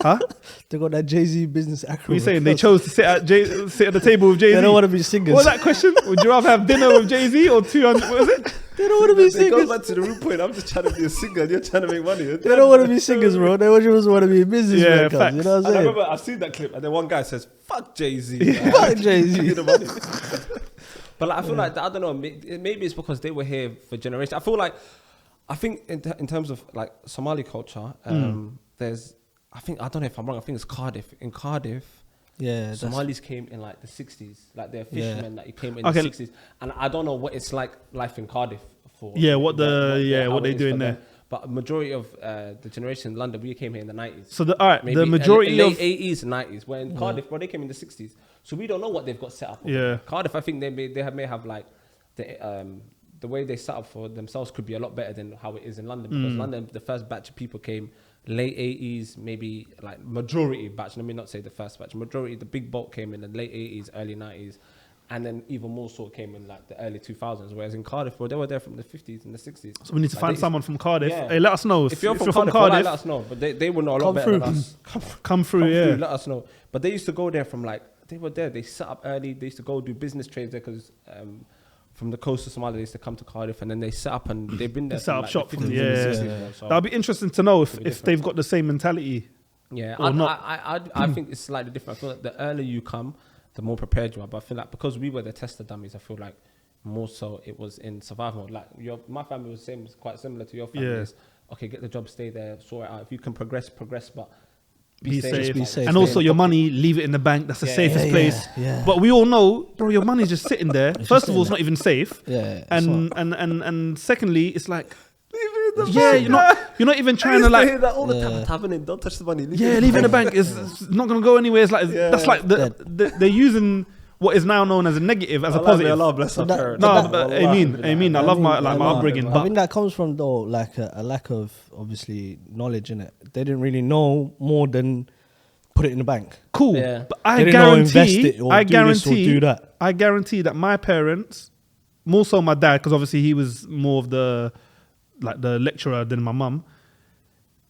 Huh? They got that Jay-Z business acumen. What are you saying? They chose to sit at the table with Jay-Z? They don't want to be singers. What was that question? Would you rather have dinner with Jay-Z or 200? What was it? They don't want to be It goes singers. back to the root point. I'm just trying to be a singer and you're trying to make money. They don't want to be singers, bro. They just want to be businessmen. Yeah, cuz, facts. you know what And I'm I saying? remember I've seen that clip and then one guy says, fuck Jay-Z. Fuck Jay-Z. But like, I feel like, I don't know, maybe it's because they were here for generations. I think in terms of like Somali culture, there's, I don't know if I'm wrong, I think it's Cardiff. In Cardiff, Yeah, Somalis came in like the 60s, like they're Yeah. fishermen that came in Okay. the 60s. And I don't know what it's like life in Cardiff for. Yeah, what how they it is doing for there. them. But a majority of the generation in London, we came here in the 90s. So all right, Maybe the majority late of 80s, 90s. Where in Cardiff, bro, they came in the 60s. So we don't know what they've got set up. over Yeah. there. Cardiff, I think they may have like the way they set up for themselves could be a lot better than how it is in London. Because London, the first batch of people came late 80s, maybe like majority batch. Let me not say the first batch. Majority, the big bulk came in the late 80s, early 90s. And then even more so came in like the early 2000s. Whereas in Cardiff, bro, they were there from the 50s and the 60s. So we need to Like, find someone from Cardiff. Yeah. Hey, let us know If you're from Cardiff, let us know. But they will know a lot Come better through. than us. come through. Yeah. Let us know. But they used to go there from like, they were there. They set up early. They used to go do business trades there because from the coast of Somalia, they used to come to Cardiff and then they set up and they've been there. They set up like shop the from 50s yeah. and the 60s, bro. So, That'll be interesting to know if It'll be different. they've got the same mentality. yeah, or not. I think it's slightly different. I feel like the earlier you come, the more prepared you are. But I feel like because we were the tester dummies, I feel like more so it was in survival mode. Like my family was same, quite similar to your family. Yeah. Is, okay, get the job, stay there, sort it out. If you can progress, but Be safe. be safe. And also your money, leave it in the bank. That's the Yeah, safest yeah, place. yeah. But we all know, bro, your money's just sitting there. First of all, it's not even safe. Yeah, it's And secondly, it's like, Leave it yeah, you're not even trying to hear like, that all the time. Yeah. What's happening? Don't touch the money. yeah, leave it in the bank. It's not gonna go anywhere. It's like that's like they're using what is now known as a negative as a positive. Allah bless our But that- parents. No, But but I mean, I love my upbringing, I but think that comes from though like a lack of obviously knowledge in it. They didn't really know more than put it in the bank. cool. Yeah. But I They didn't know invest guarantee, it or do this or do that. I guarantee that my parents, more so my dad, because obviously he was more of the lecturer than my mum.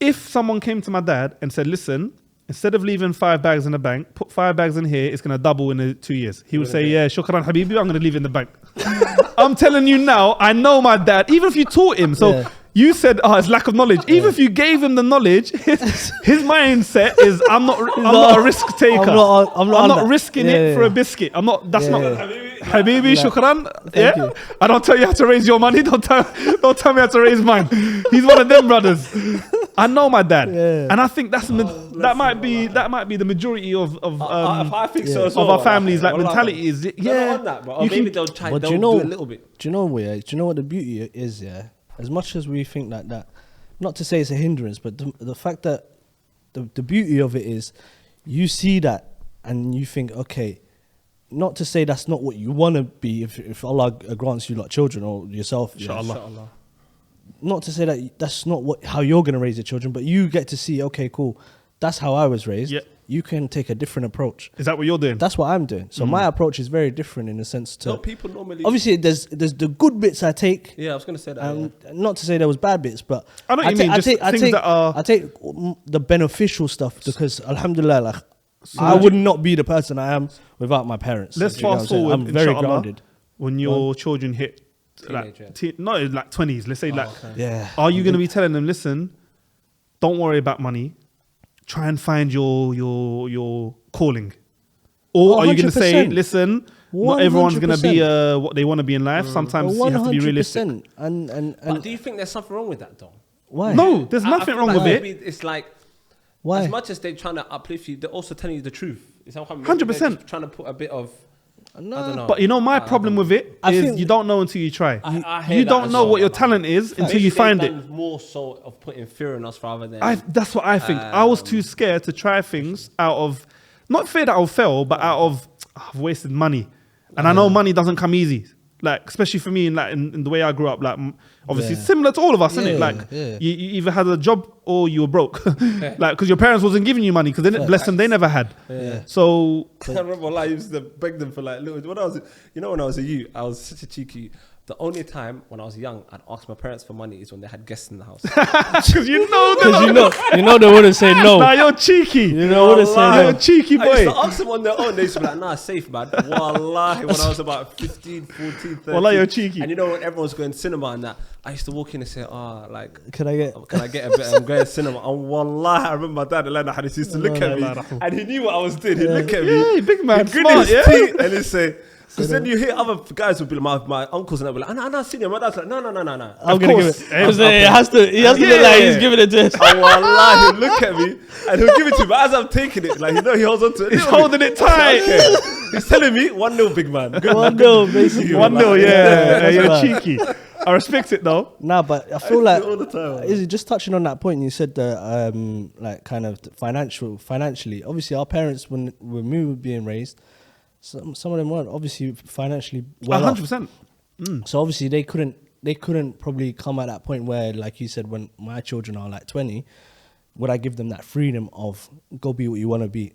If someone came to my dad and said, "Listen, instead of leaving 5 bags in the bank, put 5 bags in here, it's going to double in the 2 years. He would say, yeah, shukran habibi, I'm going to leave it in the bank. I'm telling you now, I know my dad, even if you taught him. So you said, it's lack of knowledge. Even if you gave him the knowledge, his mindset is, I'm not a risk taker. I'm not risking it for a biscuit. I'm not, that's not, habibi, shukran. Yeah. I don't tell you how to raise your money. Don't tell me how to raise mine. He's one of them brothers. I know my dad, and I think that might be the majority of I think so as well, our families like mentality is maybe they'll try. They'll do a little bit. Do you know what the beauty is? Yeah, as much as we think like that, not to say it's a hindrance, but the fact that the beauty of it is, you see that and you think, okay, not to say that's not what you want to be if Allah grants you like children or yourself. Inshallah. Not to say that that's not how you're going to raise your children, but you get to see, okay, cool, that's how I was raised. Yep. You can take a different approach. Is that what you're doing? That's what I'm doing. So my approach is very different in the sense to... No, people normally... Obviously, there's the good bits I take. Yeah, I was going to say that. Not to say there was bad bits, but... I know what you mean, I take the beneficial stuff because, alhamdulillah, like, I would not be the person I am without my parents. Let's fast forward, I'm very grounded. When your children hit... like 20s, let's say are you going to be telling them, listen, don't worry about money, try and find your calling, or are you going to say, listen, not everyone's going to be what they want to be in life, sometimes you have to be realistic. But do you think there's something wrong with that though? Why? No, there's nothing wrong with it. It's like, why? As much as they're trying to uplift you, they're also telling you the truth. 100%. Trying to put a bit of... No. I don't know. But you know, my problem with it is you don't know until you try. You don't know what your talent is until you find it. More so of putting fear in us rather than... That's what I think. I was too scared to try things out of, not fear that I'll fail, but out of, I've wasted money. And I know money doesnnk come easy. Like, especially for me, in the way I grew up, like, obviously similar to all of us, isn't it? Like, you either had a job or you were broke. Like, because your parents wasn't giving you money, because bless them, they never had. So... I remember I used to beg them for like little... When I was a youth, I was such a cheeky... The only time when I was young, I'd ask my parents for money is when they had guests in the house. Because you know they wouldn't say no. Nah, you're cheeky. You know wouldn't say no. You're a cheeky boy. I used to ask them on their own. They used to be like, nah, safe, man. Wallahi, when I was about 15, 14, 13. Wallahi, you're cheeky. And you know when everyone's going cinema and that, I used to walk in and say, can I get a bit and go to cinema? And wallahi, I remember my dad, Elena Hadith, used to look at me and he knew what I was doing. He'd look at me. Yeah, big man, he'd grin his teeth and he'd say... Because then you hear other guys would be like, my uncles and they'll be like, no, senior. My dad's like, no. I'm going to give it. Because he has to look like he's giving it to us. Oh, wallah, he'll look at me and he'll give it to me. But as I'm taking it, like, he holds on to it. He's holding it tight. Okay. He's telling me 1-0, big man. 1-0, basically. 1-0, yeah. You're cheeky. I respect it though. Nah, but I feel like, all the time, Izzy, just touching on that point, you said that, like, kind of financially. Obviously, our parents, when we were being raised, some of them weren't obviously financially well 100%. So obviously they couldn't probably come at that point where, like you said, when my children are like 20, would I give them that freedom of go be what you want to be?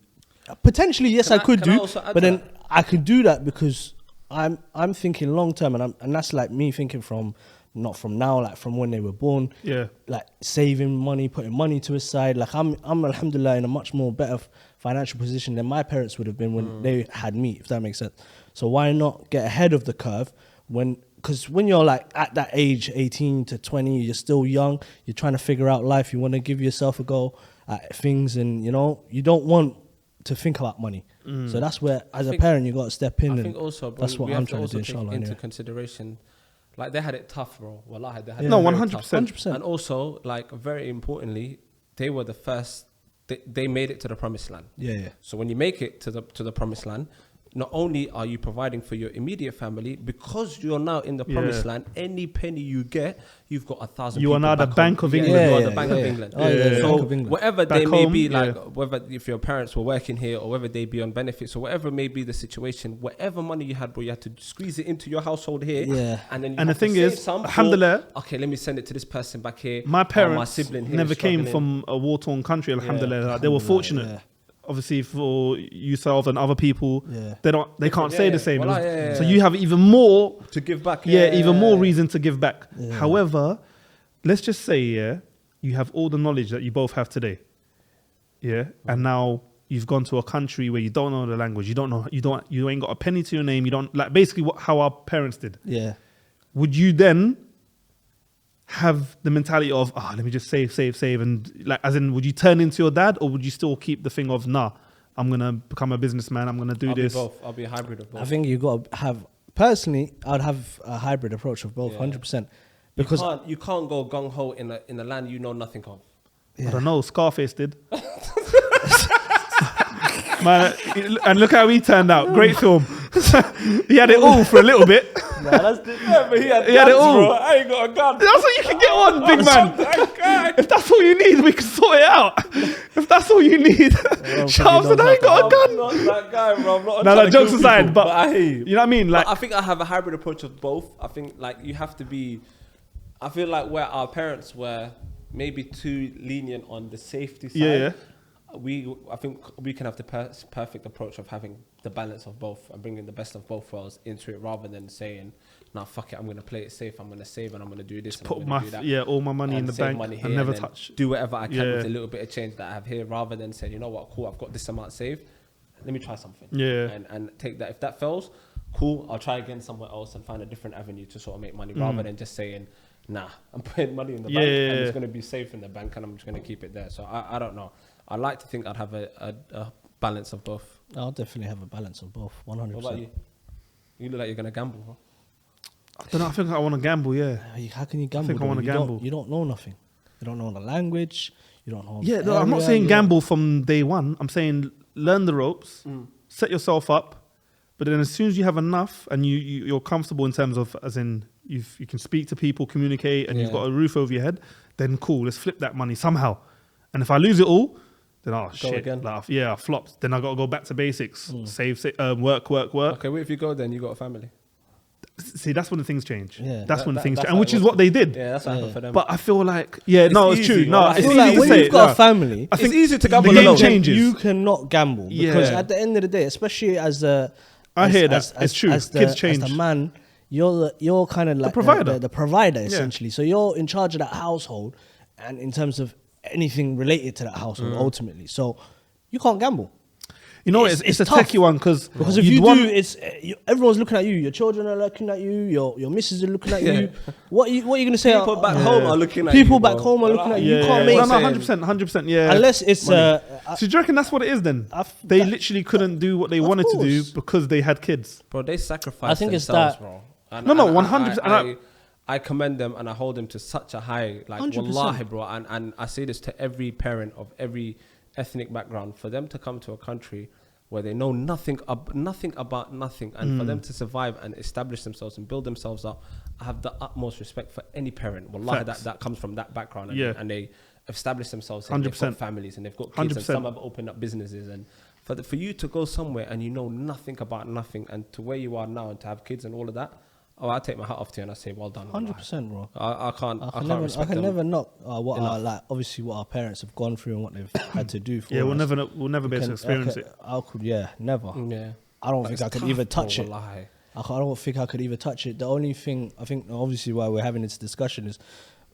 Potentially, yes, I could do, but then I could do that because I'm thinking long term, and that's like me thinking not from now, like from when they were born. Yeah, like saving money, putting money to a side. Like I'm alhamdulillah in a much more better financial position than my parents would have been when they had me, if that makes sense. So why not get ahead of the curve because when you're like at that age, 18 to 20, you're still young, you're trying to figure out life, you want to give yourself a go at things, and you don't want to think about money. So that's where, as a parent, you got to step in. I think also, that's what I'm trying to do, inshallah. Into consideration, like they had it tough, bro. Wallahi, they had it 100%. And also, like very importantly, they were the first. They made it to the promised land. Yeah. So when you make it to the promised land, not only are you providing for your immediate family, because you're now in the promised land, any penny you get, you've got 1,000 people. You are now the Bank of England. You are the Bank of England. So whatever they may be, like whether if your parents were working here or whether they be on benefits or whatever may be the situation, whatever money you had, bro, you had to squeeze it into your household here. Yeah. And then the thing is, alhamdulillah, okay, let me send it to this person back here. My parents my sibling here never came from a war-torn country, alhamdulillah. They were fortunate. Yeah. Obviously, for yourself and other people, they can't say the same. So you have even more to give back. Even more reason to give back. Yeah. However, let's just say, you have all the knowledge that you both have today. yeah, and now you've gone to a country where you don't know the language, you ain't got a penny to your name, you don't like basically how our parents did. Yeah. Would you then have the mentality of let me just save, and like as in would you turn into your dad, or would you still keep the thing of I'm gonna become a businessman, I'm gonna do this? Be both. I'll be a hybrid of both. I think you got to have. Personally, I'd have a hybrid approach of both, 100%. Because you can't go gung ho in a land you know nothing of. I don't know. Scarface did. Man, and look how he turned out. Great film. He had it all for a little bit. But he had it all. Bro. I ain't got a gun. That's what you can get on, big man. If that's all you need, we can sort it out. If that's all you need. Charles said, I ain't got a gun. I'm not that guy, bro. I'm not No, trying to jokes kill aside, people, but I hear you. You know what I mean? Like, I think I have a hybrid approach of both. I think like you have to be. I feel like where our parents were maybe too lenient on the safety side. Yeah. I think we can have the perfect approach of having the balance of both and bringing the best of both worlds into it, rather than saying, "Nah, fuck it, I'm gonna play it safe. I'm gonna save and I'm gonna do this. just and put I'm gonna do that." all my money in the bank money and here never then touch. do whatever I can Yeah. with the little bit of change that I have here, rather than saying, you know what, cool, I've got this amount saved. Let me try something. Yeah. And take that. If that fails, cool, I'll try again somewhere else and find a different avenue to sort of make money, rather than just saying, nah, I'm putting money in the bank and it's going to be safe in the bank and I'm just going to keep it there. So I don't know. I like to think I'd have a balance of both. I'll definitely have a balance of both, 100%. What about you? You look like you're going to gamble, huh? I don't know. I think I want to gamble. Yeah. How can you gamble? I think I though? want to gamble. You don't know nothing. You don't know the language. You don't know. Yeah. the No, I'm not area, saying you gamble from day one. I'm saying learn the ropes, set yourself up, but then as soon as you have enough and you're comfortable in terms of, as in you can speak to people, communicate, and you've got a roof over your head, then cool. Let's flip that money somehow. And if I lose it all, then shit. again. Like, I flopped. Then I got to go back to basics. Save, work. Okay, well, if you go, then you got a family. See, that's when the things change. Yeah. That's when the things change, that's and which is what they did. Yeah, that's what happened for them. But I feel like, it's easy, true. No, right? I it's feel easy like to when say. you've got a family, I think it's easy to the gamble game alone. changes. you cannot gamble because Yeah. at the end of the day, especially as a, I hear that. It's true. Kids change. As the man, you're kind of like provider. the provider essentially. So you're in charge of that household, and in terms of anything related to that household ultimately. So you can't gamble. You know, it's a tough. techie one because Because if you do, everyone's looking at you. Your children are looking at you. Your missus are looking at you. What are you going to say? People back home are looking at you. People back bro. home are looking at you. You Yeah, can't yeah. make No, 100%, yeah. unless it's So do you reckon that's what it is then? They that- literally couldn't do what they wanted to do course. because they had kids. Bro, they sacrifice I think it's themselves, that- bro. And, No, 100%. I commend them and I hold them to such a high, like, 100%. wallahi, bro. And I say this to every parent of every ethnic background. For them to come to a country where they know nothing about nothing, and for them to survive and establish themselves and build themselves up, I have the utmost respect for any parent. Wallahi, Facts. that comes from that background, and, Yeah. and they establish themselves, and they've 100%. got families, and they've got kids, and 100%. some have opened up businesses, and for you to go somewhere and you know nothing about nothing, and to where you are now, and to have kids and all of that, I take my hat off to you and I say, well done. 100%, bro. I can't I can them. never knock what enough. our, like obviously what our parents have gone through and what they've had to do for Yeah, us. we'll never be able to experience it. Never. Yeah. I don't But think it's I could tough, even bro, touch it. wallahi. I don't think I could even touch it. The only thing I think, obviously, why we're having this discussion is,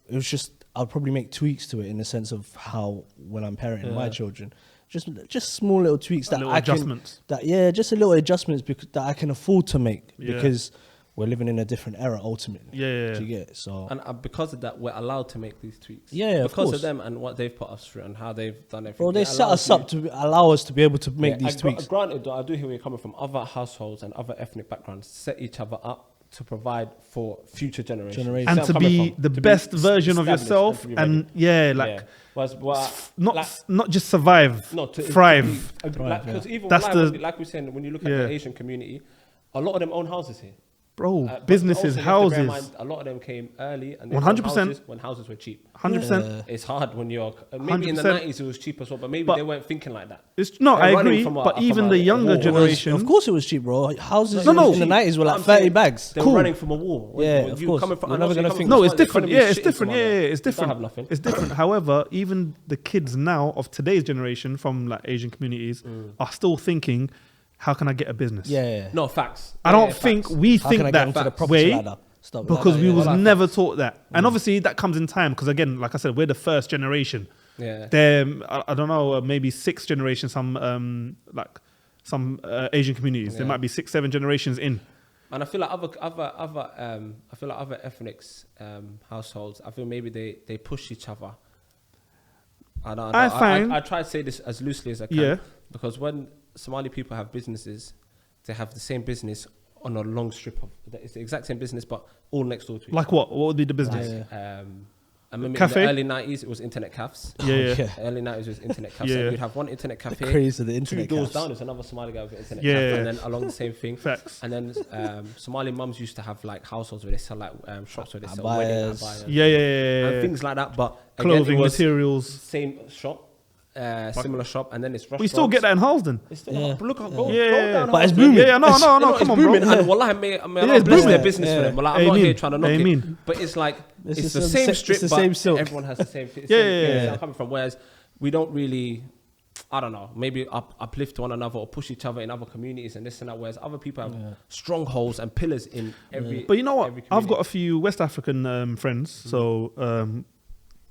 it was just I'll probably make tweaks to it in the sense of how when I'm parenting my children, just small little tweaks that Little I adjustments. just a little adjustments that I can afford to make Yeah. because we're living in a different era ultimately. Yeah. Do you get it? So And because of that, we're allowed to make these tweaks. Yeah, of because course. of them and what they've put us through and how they've done everything. bro, they It set allows us up you- to allow us to be able to make these tweaks. Granted, though, I do hear where you're coming from. Other households and other ethnic backgrounds set each other up to provide for future generations. Generations. And See to where I'm coming be from? the To be best version of established yourself, to be and ready. Whereas, not just survive, no, to thrive. Because even That's like we said, when you look at Yeah. the Asian community, a lot of them own houses here. Bro, But businesses, also you have to bear in houses, mind, a lot of them came early and they 100%. owned houses when houses were cheap. 100%. It's hard when you're maybe in the 100%. 90s it was cheap as well, but maybe But- they weren't thinking like that. It's no, They're I running agree. from But from even the younger war. generation, Of course, it was cheap, bro. Houses No, in the 90s were like I'm 30 saying bags. They Cool. were running from a war. Yeah, When of you course. coming from, You're and never also gonna coming think- from no, it's Somalia, the different. economy Yeah, is it's shit in different. Somalia. Yeah, it's They don't different. have nothing. It's different. However, even the kids now of today's generation from like Asian communities are still thinking, how can I get a business? Yeah. No, facts. I don't think we How can I think get onto the that property way. ladder? Stuff like Because that, we yeah. was Well, never taught that. And obviously that comes in time because again, like I said, we're the first generation. Yeah. They're I don't know, maybe 6 generations. Some Asian communities, there might be 6-7 generations in. And I feel like other ethnics households, I feel maybe they push each other. I try to say this as loosely as I can, because when Somali people have businesses, they have the same business on a long strip of. It's the exact same business, but all next door to each other. Like what? What would be the business? I remember Cafe? in the early 90s, it was internet cafes. Yeah. Early 90s was internet cafes. Yeah. So you'd have one internet cafe. The craze of the internet 2 doors cafes. down is another Somali guy with an internet Yeah. cafe. And then along the same thing. Facts. And then Somali mums used to have like households where they sell like shops where they sell Abayas. wedding abayas. Yeah. And things like that. But again, Clothing, it was materials. same shop. Similar shop, and then it's restaurants. We still get that in Halsden. It's still look, go Yeah. down. But it's Halsden. booming. Yeah, no, It's come on, bro. booming, and wallahi, may it's Allah bless booming. their business for them. Like, I'm not Amen. here trying to knock Amen. it, but it's like it's It's the the same same- strip, it's the but same silk. everyone has the same. It's Yeah, same yeah, thing yeah. I'm coming from. Whereas we don't really, I don't know, maybe uplift one another or push each other in other communities and this and that. Whereas other people have strongholds and pillars in every. But you know what? every I've got community. a few West African friends. So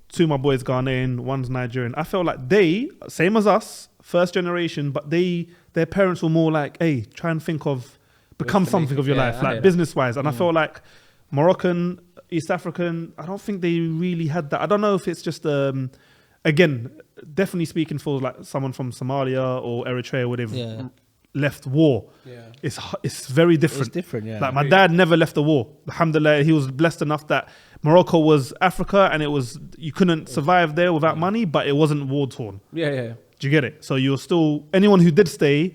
2 of my boys Ghanaian, 1's Nigerian. I felt like they, same as us, first generation, but their parents were more like, hey, try and think of, become to something make of your it. Yeah, life, I hear like that. business wise. And I felt like Moroccan, East African, I don't think they really had that. I don't know if it's just, again, definitely speaking for like someone from Somalia or Eritrea where they've left war. Yeah. It's very different. It's different, yeah. Like my dad never left the war. Alhamdulillah, he was blessed enough that Morocco was Africa and it was, you couldn't survive there without money, but it wasn't war torn. Yeah. Do you get it? So you're still, anyone who did stay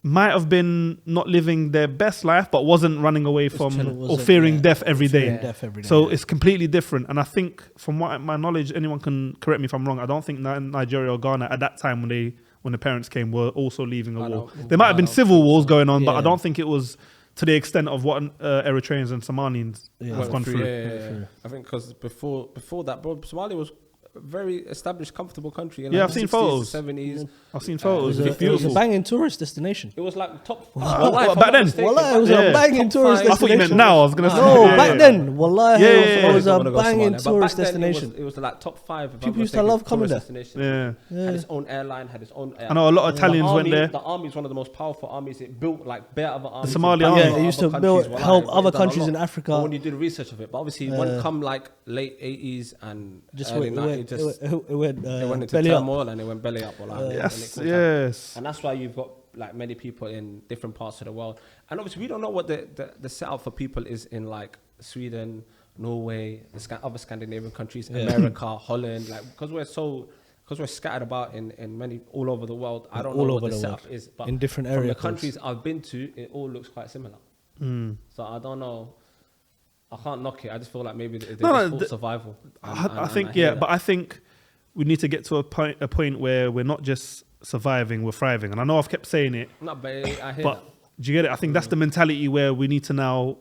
might have been not living their best life, but wasn't running away from chilling, or wasn't, fearing yeah. death every day. Fearing death every day, So yeah. it's completely different. And I think from what my knowledge, anyone can correct me if I'm wrong, I don't think Nigeria or Ghana at that time when the parents came were also leaving a war. There might have been civil wars going on, but I Yeah. don't think it was to the extent of what Eritreans and Somalians have Went gone through. Yeah. I think because before that, bro, Somalia was a very established, comfortable country. In Yeah, like I've seen 60s, photos. 70s. I've seen photos. It It's was a beautiful. banging tourist destination. It was like top. What, back then? Wallah, it was Yeah. a banging Top tourist five. I thought you meant destination. now. I was going to say. No, Yeah. back then, Wallah, Yeah, it was I a wanna go banging Somalia. But tourist back then destination. It was like top 5. if I'm People not used to mistaken, love coming tourist there. destination. Yeah. Had its own airline, had its own. I know a lot of Italians went there. The army is one of the most powerful armies. It built like bare other armies. Somali in army. other Yeah, it used to countries. Wallah, help it other done a countries lot. in Africa. But when you do the research of it, but obviously when come like late 80s and Just early it 90s, went it went into belly up. turmoil and it went belly up. Wallah, and it Yes, caused yes. and that's why you've got like many people in different parts of the world. And obviously we don't know what the setup for people is in like Sweden, Norway, other Scandinavian countries, America, Holland, like because we're scattered about in many all over the world. I don't All know over what the the setup world. is, but In different from area the codes. countries I've been to, it all looks quite similar. So I don't know. I can't knock it. I just feel like maybe they just thought survival. I think, yeah, but I think we need to get to a point where we're not just surviving, we're thriving. And I know I've kept saying it, no, but I hear but that. do you get it? I think that's the mentality where we need to now,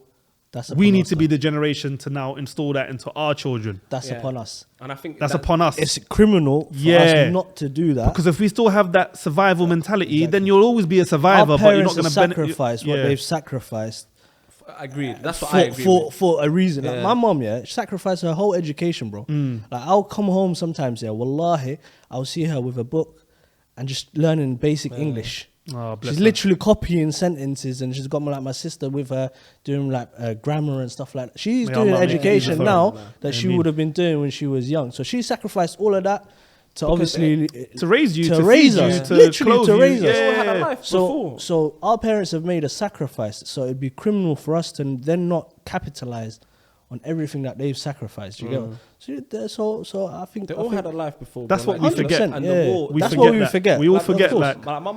That's we upon need us to now. be the generation to now install that into our children. That's Yeah. upon us. And I think That's that- upon us. It's criminal for Yeah. us not to do that. Because if we still have that survival mentality, then you'll always be a Our survivor, but you're parents not going have to benefit. sacrificed what they've sacrificed I agree. That's what I agree for with. for a reason. Like Yeah. my mom, she sacrificed her whole education, bro. Like I'll come home sometimes, wallahi, I'll see her with a book and just learning basic English. Oh, bless She's her. literally copying sentences, and she's got like my sister with her doing like grammar and stuff like that. She's May doing Allah make education easy for now her. that she Ameen. would have been doing when she was young. So she sacrificed all of that to obviously To raise you, to to raise feed you, us. to Literally clothe to you. raise us. They all had a Yeah. life So, before. so our parents have made a sacrifice. So it'd be criminal for us to then not capitalize on everything that they've sacrificed. You get? So I think They all had a life before. That's bro. what we forget. And Yeah. the war. We That's forget what we that. forget. We all Like, of forget course. like, Like my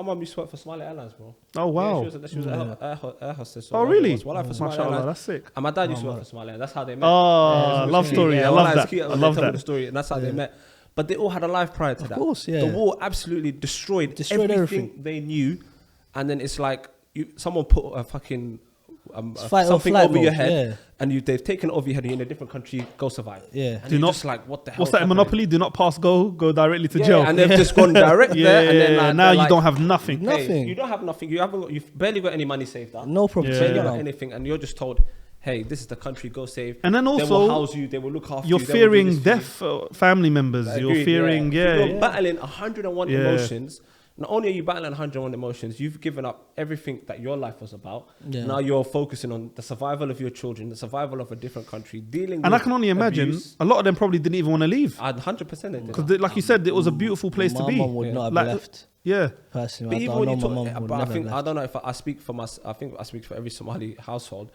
mum used to work for Somali Airlines, bro. oh wow. Yeah, she was an air hostess. so Oh whatever it really? was. Wallah, for Somali MashaAllah, Airlines. that's sick. And my dad used to work for Somali Airlines. That's how they met. Oh, love story. I love wallah, it's that. cute. I They love tell me that. the story, and that's how they met. But they all had a life prior to that. Of course, yeah. The war absolutely destroyed Destroyed everything they knew, and then it's like someone put a fucking fight or something flight over your mode, head, yeah. and they've taken it over your head. And you're in a different country, go survive. Yeah. And Do you're not- just like, what the hell? What's that in Monopoly? Do not pass go directly to Yeah, jail. and they've just gone direct yeah, there, and then like, now they're you like, don't have nothing. No. Nothing. You don't have nothing. You've barely got any money saved up. No problem. Yeah. Barely Yeah. got anything, and you're just told, hey, this is the country, go save. And then they will also, house you, they will look after you. you're they will do fearing this for you. death, family members. You're Agreed, fearing, You're battling 101 Yeah. emotions. Not only are you battling 101 emotions, you've given up everything that your life was about. Yeah. Now you're focusing on the survival of your children, the survival of a different country, dealing And with I can only imagine abuse. a lot of them probably didn't even want to leave. 100% they did. Because, like you said, it was a beautiful place to My be. mum would not have Like, left. Yeah. Personally, But I even don't when know you my talk, mum would but I never think have I left. don't know if I speak for I think I speak for every Somali household.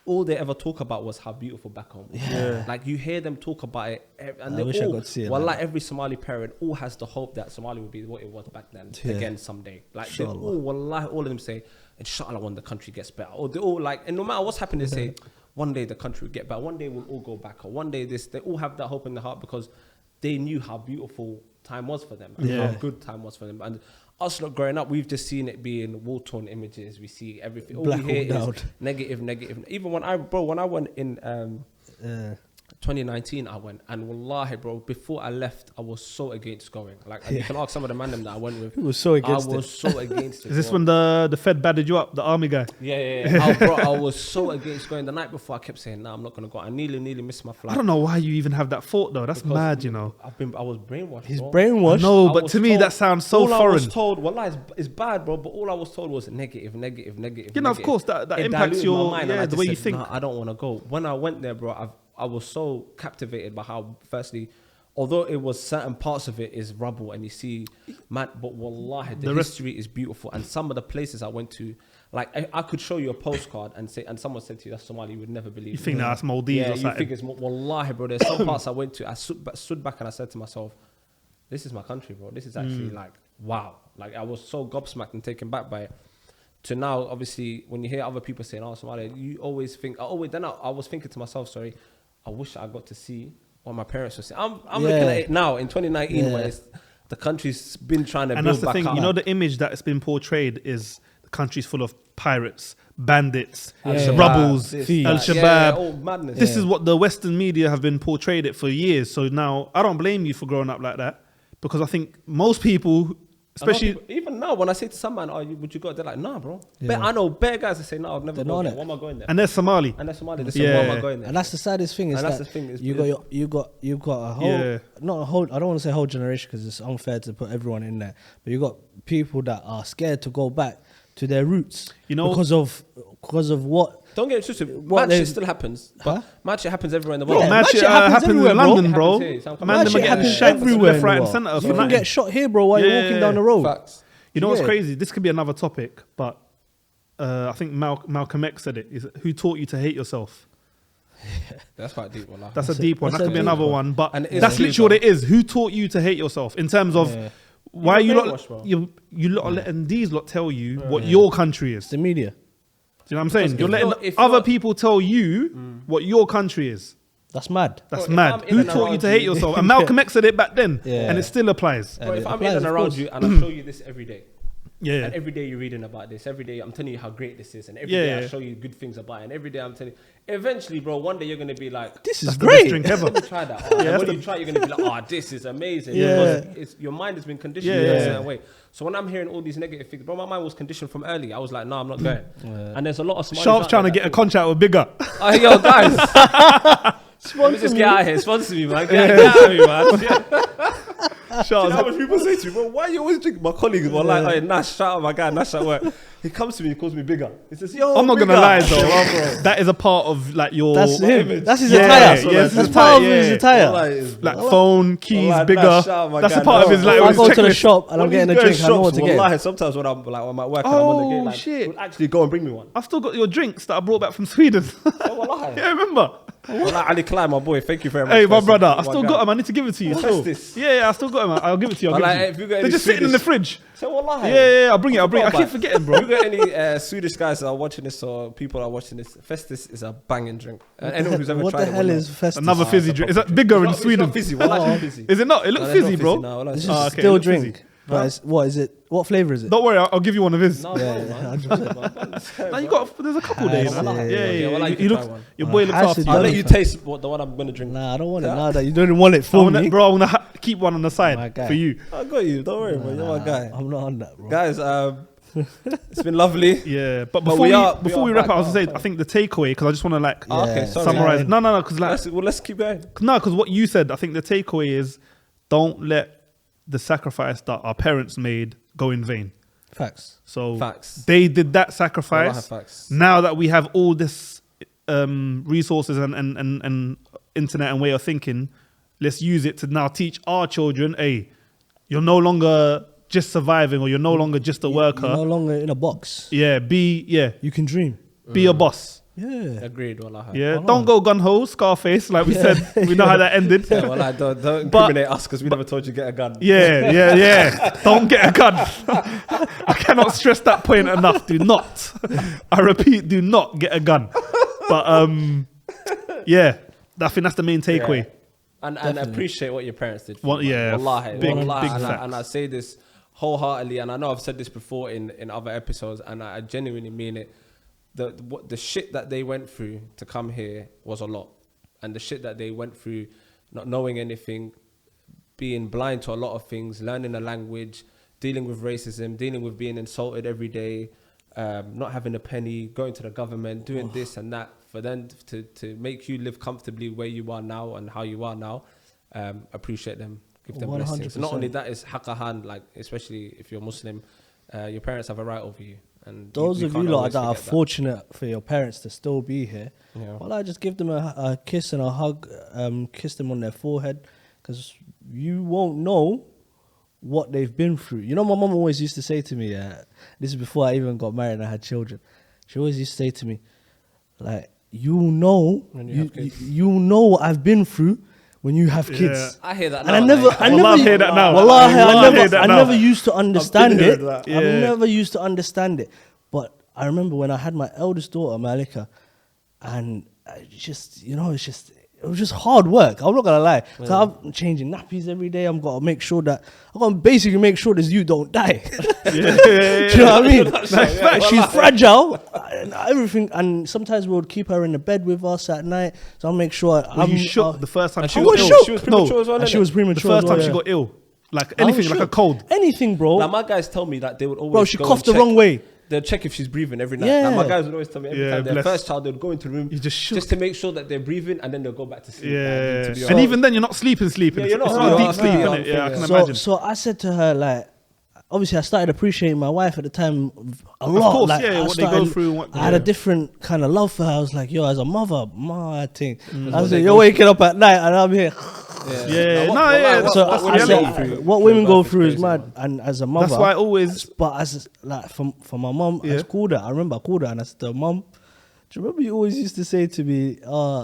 All they ever talk about was how beautiful back home was. Yeah. Like you hear them talk about it, and I they wish I all, could see it well, like like every Somali parent, all has the hope that Somali will be what it was back then Yeah. again someday. Like they Inshallah. all, wallahi, all of them say, "Inshallah, when the country gets better." Or they all like, and no matter what's happening, they say, "One day the country will get better. One day we'll all go back." Or one day this. They all have that hope in their heart because they knew how beautiful time was for them and Yeah. how good time was for them. And us lot growing up, we've just seen it being war-torn images. We see everything. All Black we hear hawk is down. negative. Even when I went in Yeah. 2019, I went, and wallahi, bro, before I left, I was so against going. Like, and you can ask some of the man them that I went with. He was so against I was so against it. Is this bro. when the Fed batted you up, the army guy? Yeah. Bro, I was so against going. The night before, I kept saying, "Nah, I'm not gonna go." I nearly missed my flight. I don't know why you even have that thought though. That's Because mad, you know. I was brainwashed. He's bro. brainwashed. No, I but was to me told- that sounds so all I foreign. was told, wallahi, it's bad, bro. But all I was told was negative. You know, of negative. course, that It impacts diluted your my mind, and I the just way you said, think. "Nah, I don't want to go." When I went there, bro, I was so captivated by how, firstly, although it was certain parts of it is rubble and you see, man, but wallahi, the rest- history is beautiful. And some of the places I went to, like I could show you a postcard and say, and someone said to you, "That's Somali," you would never believe. You it. think that's Maldives Yeah, or you something? think it's wallahi, bro. There's some parts I went to. I stood back and I said to myself, "This is my country, bro. This is actually like wow." Like I was so gobsmacked and taken back by it. To now, obviously, when you hear other people saying, "Oh, Somalia," you always think. I was thinking to myself, "Sorry, I wish I got to see what my parents were saying." I'm looking at it now in 2019, where the country's been trying to And build that's the back thing, up. you know, the image that's been portrayed is the country's full of pirates, bandits, Al-Shabaab, rebels, this, Al-Shabaab. yeah, all madness. This is what the Western media have been portrayed it for years. So now I don't blame you for growing up like that, because I think most people, I know especially people- even now, when I say to some man, would you go? They're like, "Nah, bro." Yeah. I know bare guys that say, "No, I've never They're gone not there. it. Why am I going there?" and they're Somali. And that's Somali. They say, Yeah. "Why am I going there?" And that's the saddest thing is And that's that the thing, is you got a whole Yeah. not a whole. I don't want to say whole generation because it's unfair to put everyone in there. But you got people that are scared to go back to their roots. You know- because of what. Don't get it twisted. What Match they- shit still happens, Huh? but match shit happens everywhere in the Yeah, world. Mad mad shit shit happens happens in everywhere, bro. London, It bro. happens here. Some Man, Mad them shit are getting happens shagged everywhere left, in right, the and world. centre for You can nothing. get shot here, bro, while you're walking Yeah. down the road. Facts. You know what's Yeah. crazy? This could be another topic, but I think Malcolm X said it. Is who taught you to hate yourself? That's quite deep, wallah. That's a deep one. that's That a could be deep another one. one. But And it is that's a deep literally what one. it is. Who taught you to hate yourself? In terms of Yeah. why You're you lot, brainwashed, bro. you lot are letting these lot tell you what your country is. It's the media. Do you know what I'm saying? Because You're if letting you're- if other you're- people tell you what your country is. That's mad. That's Bro, if mad. I'm in Who and taught you around to hate you- yourself? And Malcolm X said it back then, Yeah. and it still applies. Bro, if it I'm applies, in and of around course. you and I show you this every day, Yeah. and every day you're reading about this, every day I'm telling you how great this is, and every Yeah, day I yeah. show you good things about it, and every day I'm telling you, eventually, bro, one day you're going to be like, This is That's the best great. drink ever. let me try that. And that's when you try, you're going to be like, "Oh, this is amazing." Yeah. Because your mind has been conditioned Yeah, in a yeah. certain way. So when I'm hearing all these negative things, bro, my mind was conditioned from early. I was like, "No, I'm not going." And there's a lot of Somalis Sharp's out trying to there get a that contract with Bigger. think, "Oh, yo, guys, let me just get out of here. Sponsor me, man. Get out of here, man." You know how much people say to me, "Bro, why you always drink?" My colleagues were like, "Hey, Nash, shout out my guy, Nash at work." He comes to me, he calls me Bigger. He says, "Yo, I'm not gonna Bigger." lie though, Yeah, bro. that is a part of like your That's him. image. That's his Yeah, attire. yeah, That's his part of attire, his yeah. attire. like phone, keys, Wallahi, Bigger. Nash, shout out my That's guy, a part of Nash. his like If I his go to the checklist. shop and I'm getting a drink, I know what to get. Wallahi, sometimes when I'm at work and I'm on the gate, like, shit. he'll actually go and bring me one. I've still got your drinks that I brought back from Sweden. Oh, wallahi. Yeah, remember? Wallahi, Ali Klein, my boy, thank you very much. Hey, my first. brother, My I've still guy. got them. I need to give it to you. What's Still. this? Yeah, I still got them. I'll give it to you. I'll give Wallahi, it if to you you. got They're any just sitting in the Swedish- fridge. So wallahi. Yeah, I'll bring it. I But keep forgetting, bro. If you got any Swedish guys that are watching this or people are watching this, Festus is a banging drink. Anyone who's ever What tried the it hell will is know. Festus? Another fizzy drink. Is that Bigger in It's Sweden? not fizzy. Wallahi, Oh. it's fizzy. Is it not? It looks No, it's not fizzy, bro. No, wallahi, This it's is Ah, not. okay, still look fizzy. drink. But it's, what is it? What flavor is it? Don't worry, I'll give you one of his. No, Yeah, bro, yeah, man. 100%. Now you got. There's a couple Ah, there. yeah, You know? yeah, Yeah, yeah. Well, I You can look. try one. Your boy looks How's after it you. I'll done? let you taste the one I'm gonna drink. Nah, I don't want it. Yeah. Nah, that you don't want it I for wanna, me. bro, I want to keep one on the My side guy. for you. I got you. Don't worry, man. You're my guy. I'm not on that, bro. Guys, It's been lovely. Yeah, but But before we wrap up, I was back gonna say, now. I think the takeaway, because I just want to like Ah, okay, Yeah, sorry. summarize. No, because like Let's keep going. no, because what you said, I think the takeaway is don't let the sacrifice that our parents made go in vain. Facts. So Facts. they did that Wallahi, sacrifice. facts. Now that we have all this resources and internet and way of thinking, let's use it to now teach our children, hey, you're no longer just surviving, or you're no longer just a worker. You're no longer in a box. Yeah, be You can dream. a boss. Yeah. Agreed. Wallahi. Yeah, Wallahi. don't go gun ho, Scarface, like we said. We know how that ended. Yeah, well, don't But- incriminate us because we never told you to get a gun. Yeah. Don't get a gun. I cannot stress that point enough. Do not. I repeat, do not get a gun. But yeah, I think that's the main takeaway. Yeah. And Definitely. appreciate what your parents did for Well, you. yeah, man. Wallahi, big wallahi. facts. And I say this wholeheartedly, and I know I've said this before in other episodes, and I genuinely mean it. The shit that they went through to come here was a lot, and the shit that they went through, not knowing anything, being blind to a lot of things, learning a language, dealing with racism, dealing with being insulted every day, not having a penny, going to the government, doing this and that, for them to make you live comfortably where you are now and how you are now. Appreciate them, give them blessings. 100%. Not only that, is haqahan, like especially if you're Muslim, your parents have a right over you. And Those of you can't lot always that are forget fortunate for your parents to still be here, Yeah. well, I just give them a kiss and a hug, kiss them on their forehead, because you won't know what they've been through. You know, my mum always used to say to me, this is before I even got married and I had children. She always used to say to me, like, you know, When you have kids. you know what I've been through when you have kids. I hear that And now. I never, like, I Wallah, never, I hear that now. Wallahi, Wallah, I hear that I now. never used to understand hearing it. that. I Yeah. never used to understand it. But I remember when I had my eldest daughter, Malika, and I just, you know, it was just hard work. I'm not gonna lie. 'Cause I'm changing nappies every day. I'm gotta make sure that I'm gonna basically make sure that you don't die. Do you know what I mean? Like, she's fragile and everything. And sometimes we would keep her in the bed with us at night. So I'll make sure. Were you shook the first time and she she was was ill? shook. She was premature as well. and she innit? was The premature. first as well, time she yeah. got ill. Like I was anything, like a shook. cold. Anything, bro. Like my guys tell me that they would always Bro, she go coughed and the wrong way. They'll check if she's breathing every night. Yeah. Like my guys would always tell me every Yeah, time their bless. first child, they'd go into the room You just shook. just to make sure that they're breathing, and then they'll go back to sleep. Yeah, to be and honest. even then you're not sleeping. Yeah, you're not. It's No, not no, deep sleep, no, innit? Yeah, I can So, imagine. so I said to her, like, obviously I started appreciating my wife at the time a lot. course, like, yeah, I what they go started- through and what- I had a yeah. different kind of love for her. I was like, yo, as a mother, my thing. Mm. I was they like, go you're waking up at night and I'm here. Yeah, Now, no, what- yeah, what- So what I women said, go through what through women go birth through is crazy, mad. man. And as a mother, That's why I always. but as like for my mom, I Yeah. just called her. I remember I called her and I said to her, Mom, do you remember you always used to say to me,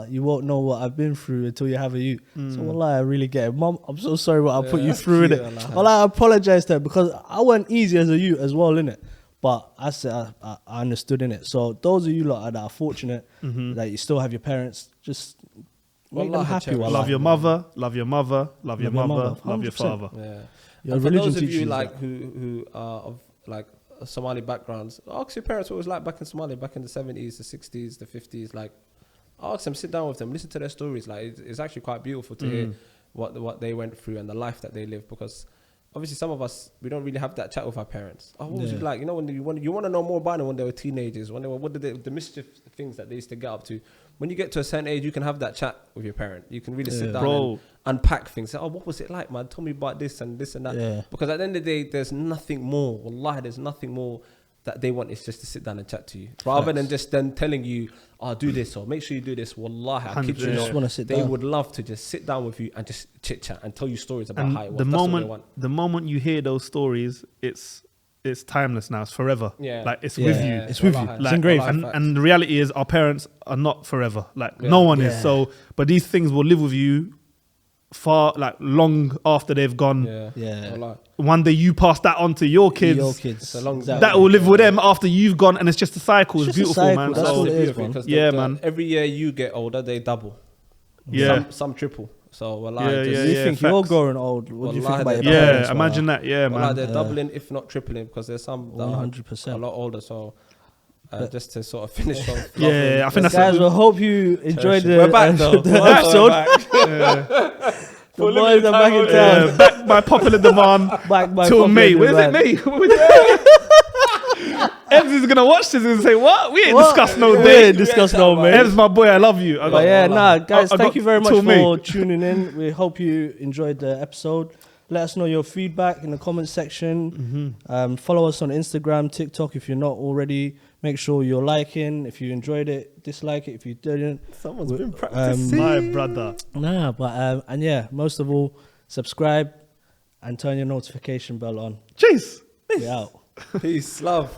you won't know what I've been through until you have a you. So wallah, I really get it. Mom, I'm so sorry what I put you that's through in cute, it. wallah. Wallah, I apologize to her because I wasn't easy as a you as well in it. But I said I understood in it. So those of you lot that are fortunate that you still have your parents, just make them Wallah, happy. cherish. Wallah. Love your mother, love your mother, love your Love your mother, mother, love your 100%. father. Yeah. Your And for religion those of teaches you you like that. who are of like Somali backgrounds, ask your parents what it was like back in Somalia, back in the 70s, the 60s, the 50s. Like, ask them, sit down with them, listen to their stories. Like, it's actually quite beautiful to hear what they went through and the life that they lived, because obviously some of us, we don't really have that chat with our parents. Oh, what was it Yeah. like? You know, when you want to know more about them when they were teenagers, when they were, what did the mischief things that they used to get up to. When you get to a certain age, you can have that chat with your parent. You can really sit Yeah. down Bro. and unpack things. Say, oh, what was it like, man? Tell me about this and this and that. Yeah. Because at the end of the day, there's nothing more. Wallahi, there's nothing more that they want is just to sit down and chat to you. Rather than just them telling you, oh, do this or make sure you do this. Wallahi, I kid you 100%. Just wanna not. sit They down. would love to just sit down with you and just chit chat and tell you stories about And how it was. the That's what they moment, want. the moment you hear those stories, it's timeless now. It's forever. Yeah. Like it's Yeah. with you. It's with you. Wallahi. It's engraved. Wallahi, And, facts. and the reality is, our parents are not forever. Like Yeah. no one is. Yeah. So, but these things will live with you far, like long after they've gone. Yeah. Yeah. Wallahi. One day you pass that on to your kids. Your kids. It's a long Exactly. That will live with them after you've gone, and it's just a cycle. It's It's just a beautiful, cycle, man. that's So, all it is, beautiful man. because Yeah, man. Every year you get older, they double. Yeah. Some triple. So Yeah, wallahi, yeah, just, You yeah. think you're facts. growing old? What do you think Wallahi, about they- your yeah, parents? imagine that. Yeah, wallahi, man. they're Yeah. doubling, if not tripling, because there's some that are 100%. a lot older. So just to sort of finish off. Yeah, I think that's Guys, we hope you enjoyed the, We're back though. the We're back, episode. we're back. The boys are back in town. Yeah, back by popular demand Back by till popular May. Where's it, demand. May? Ebs is gonna watch this and say, "What? We ain't What? discussed no We date." ain't discussed no, mate. Ebs, my boy, I love you. But yeah, guys, I thank got you very much till for me. tuning in. We hope you enjoyed the episode. Let us know your feedback in the comment section. Follow us on Instagram, TikTok if you're not already. Make sure you're liking. If you enjoyed it, dislike it. If you didn't, Someone's been practicing. My brother. nah. But and yeah, most of all, subscribe and turn your notification bell on. Jeez. We out. Peace, love.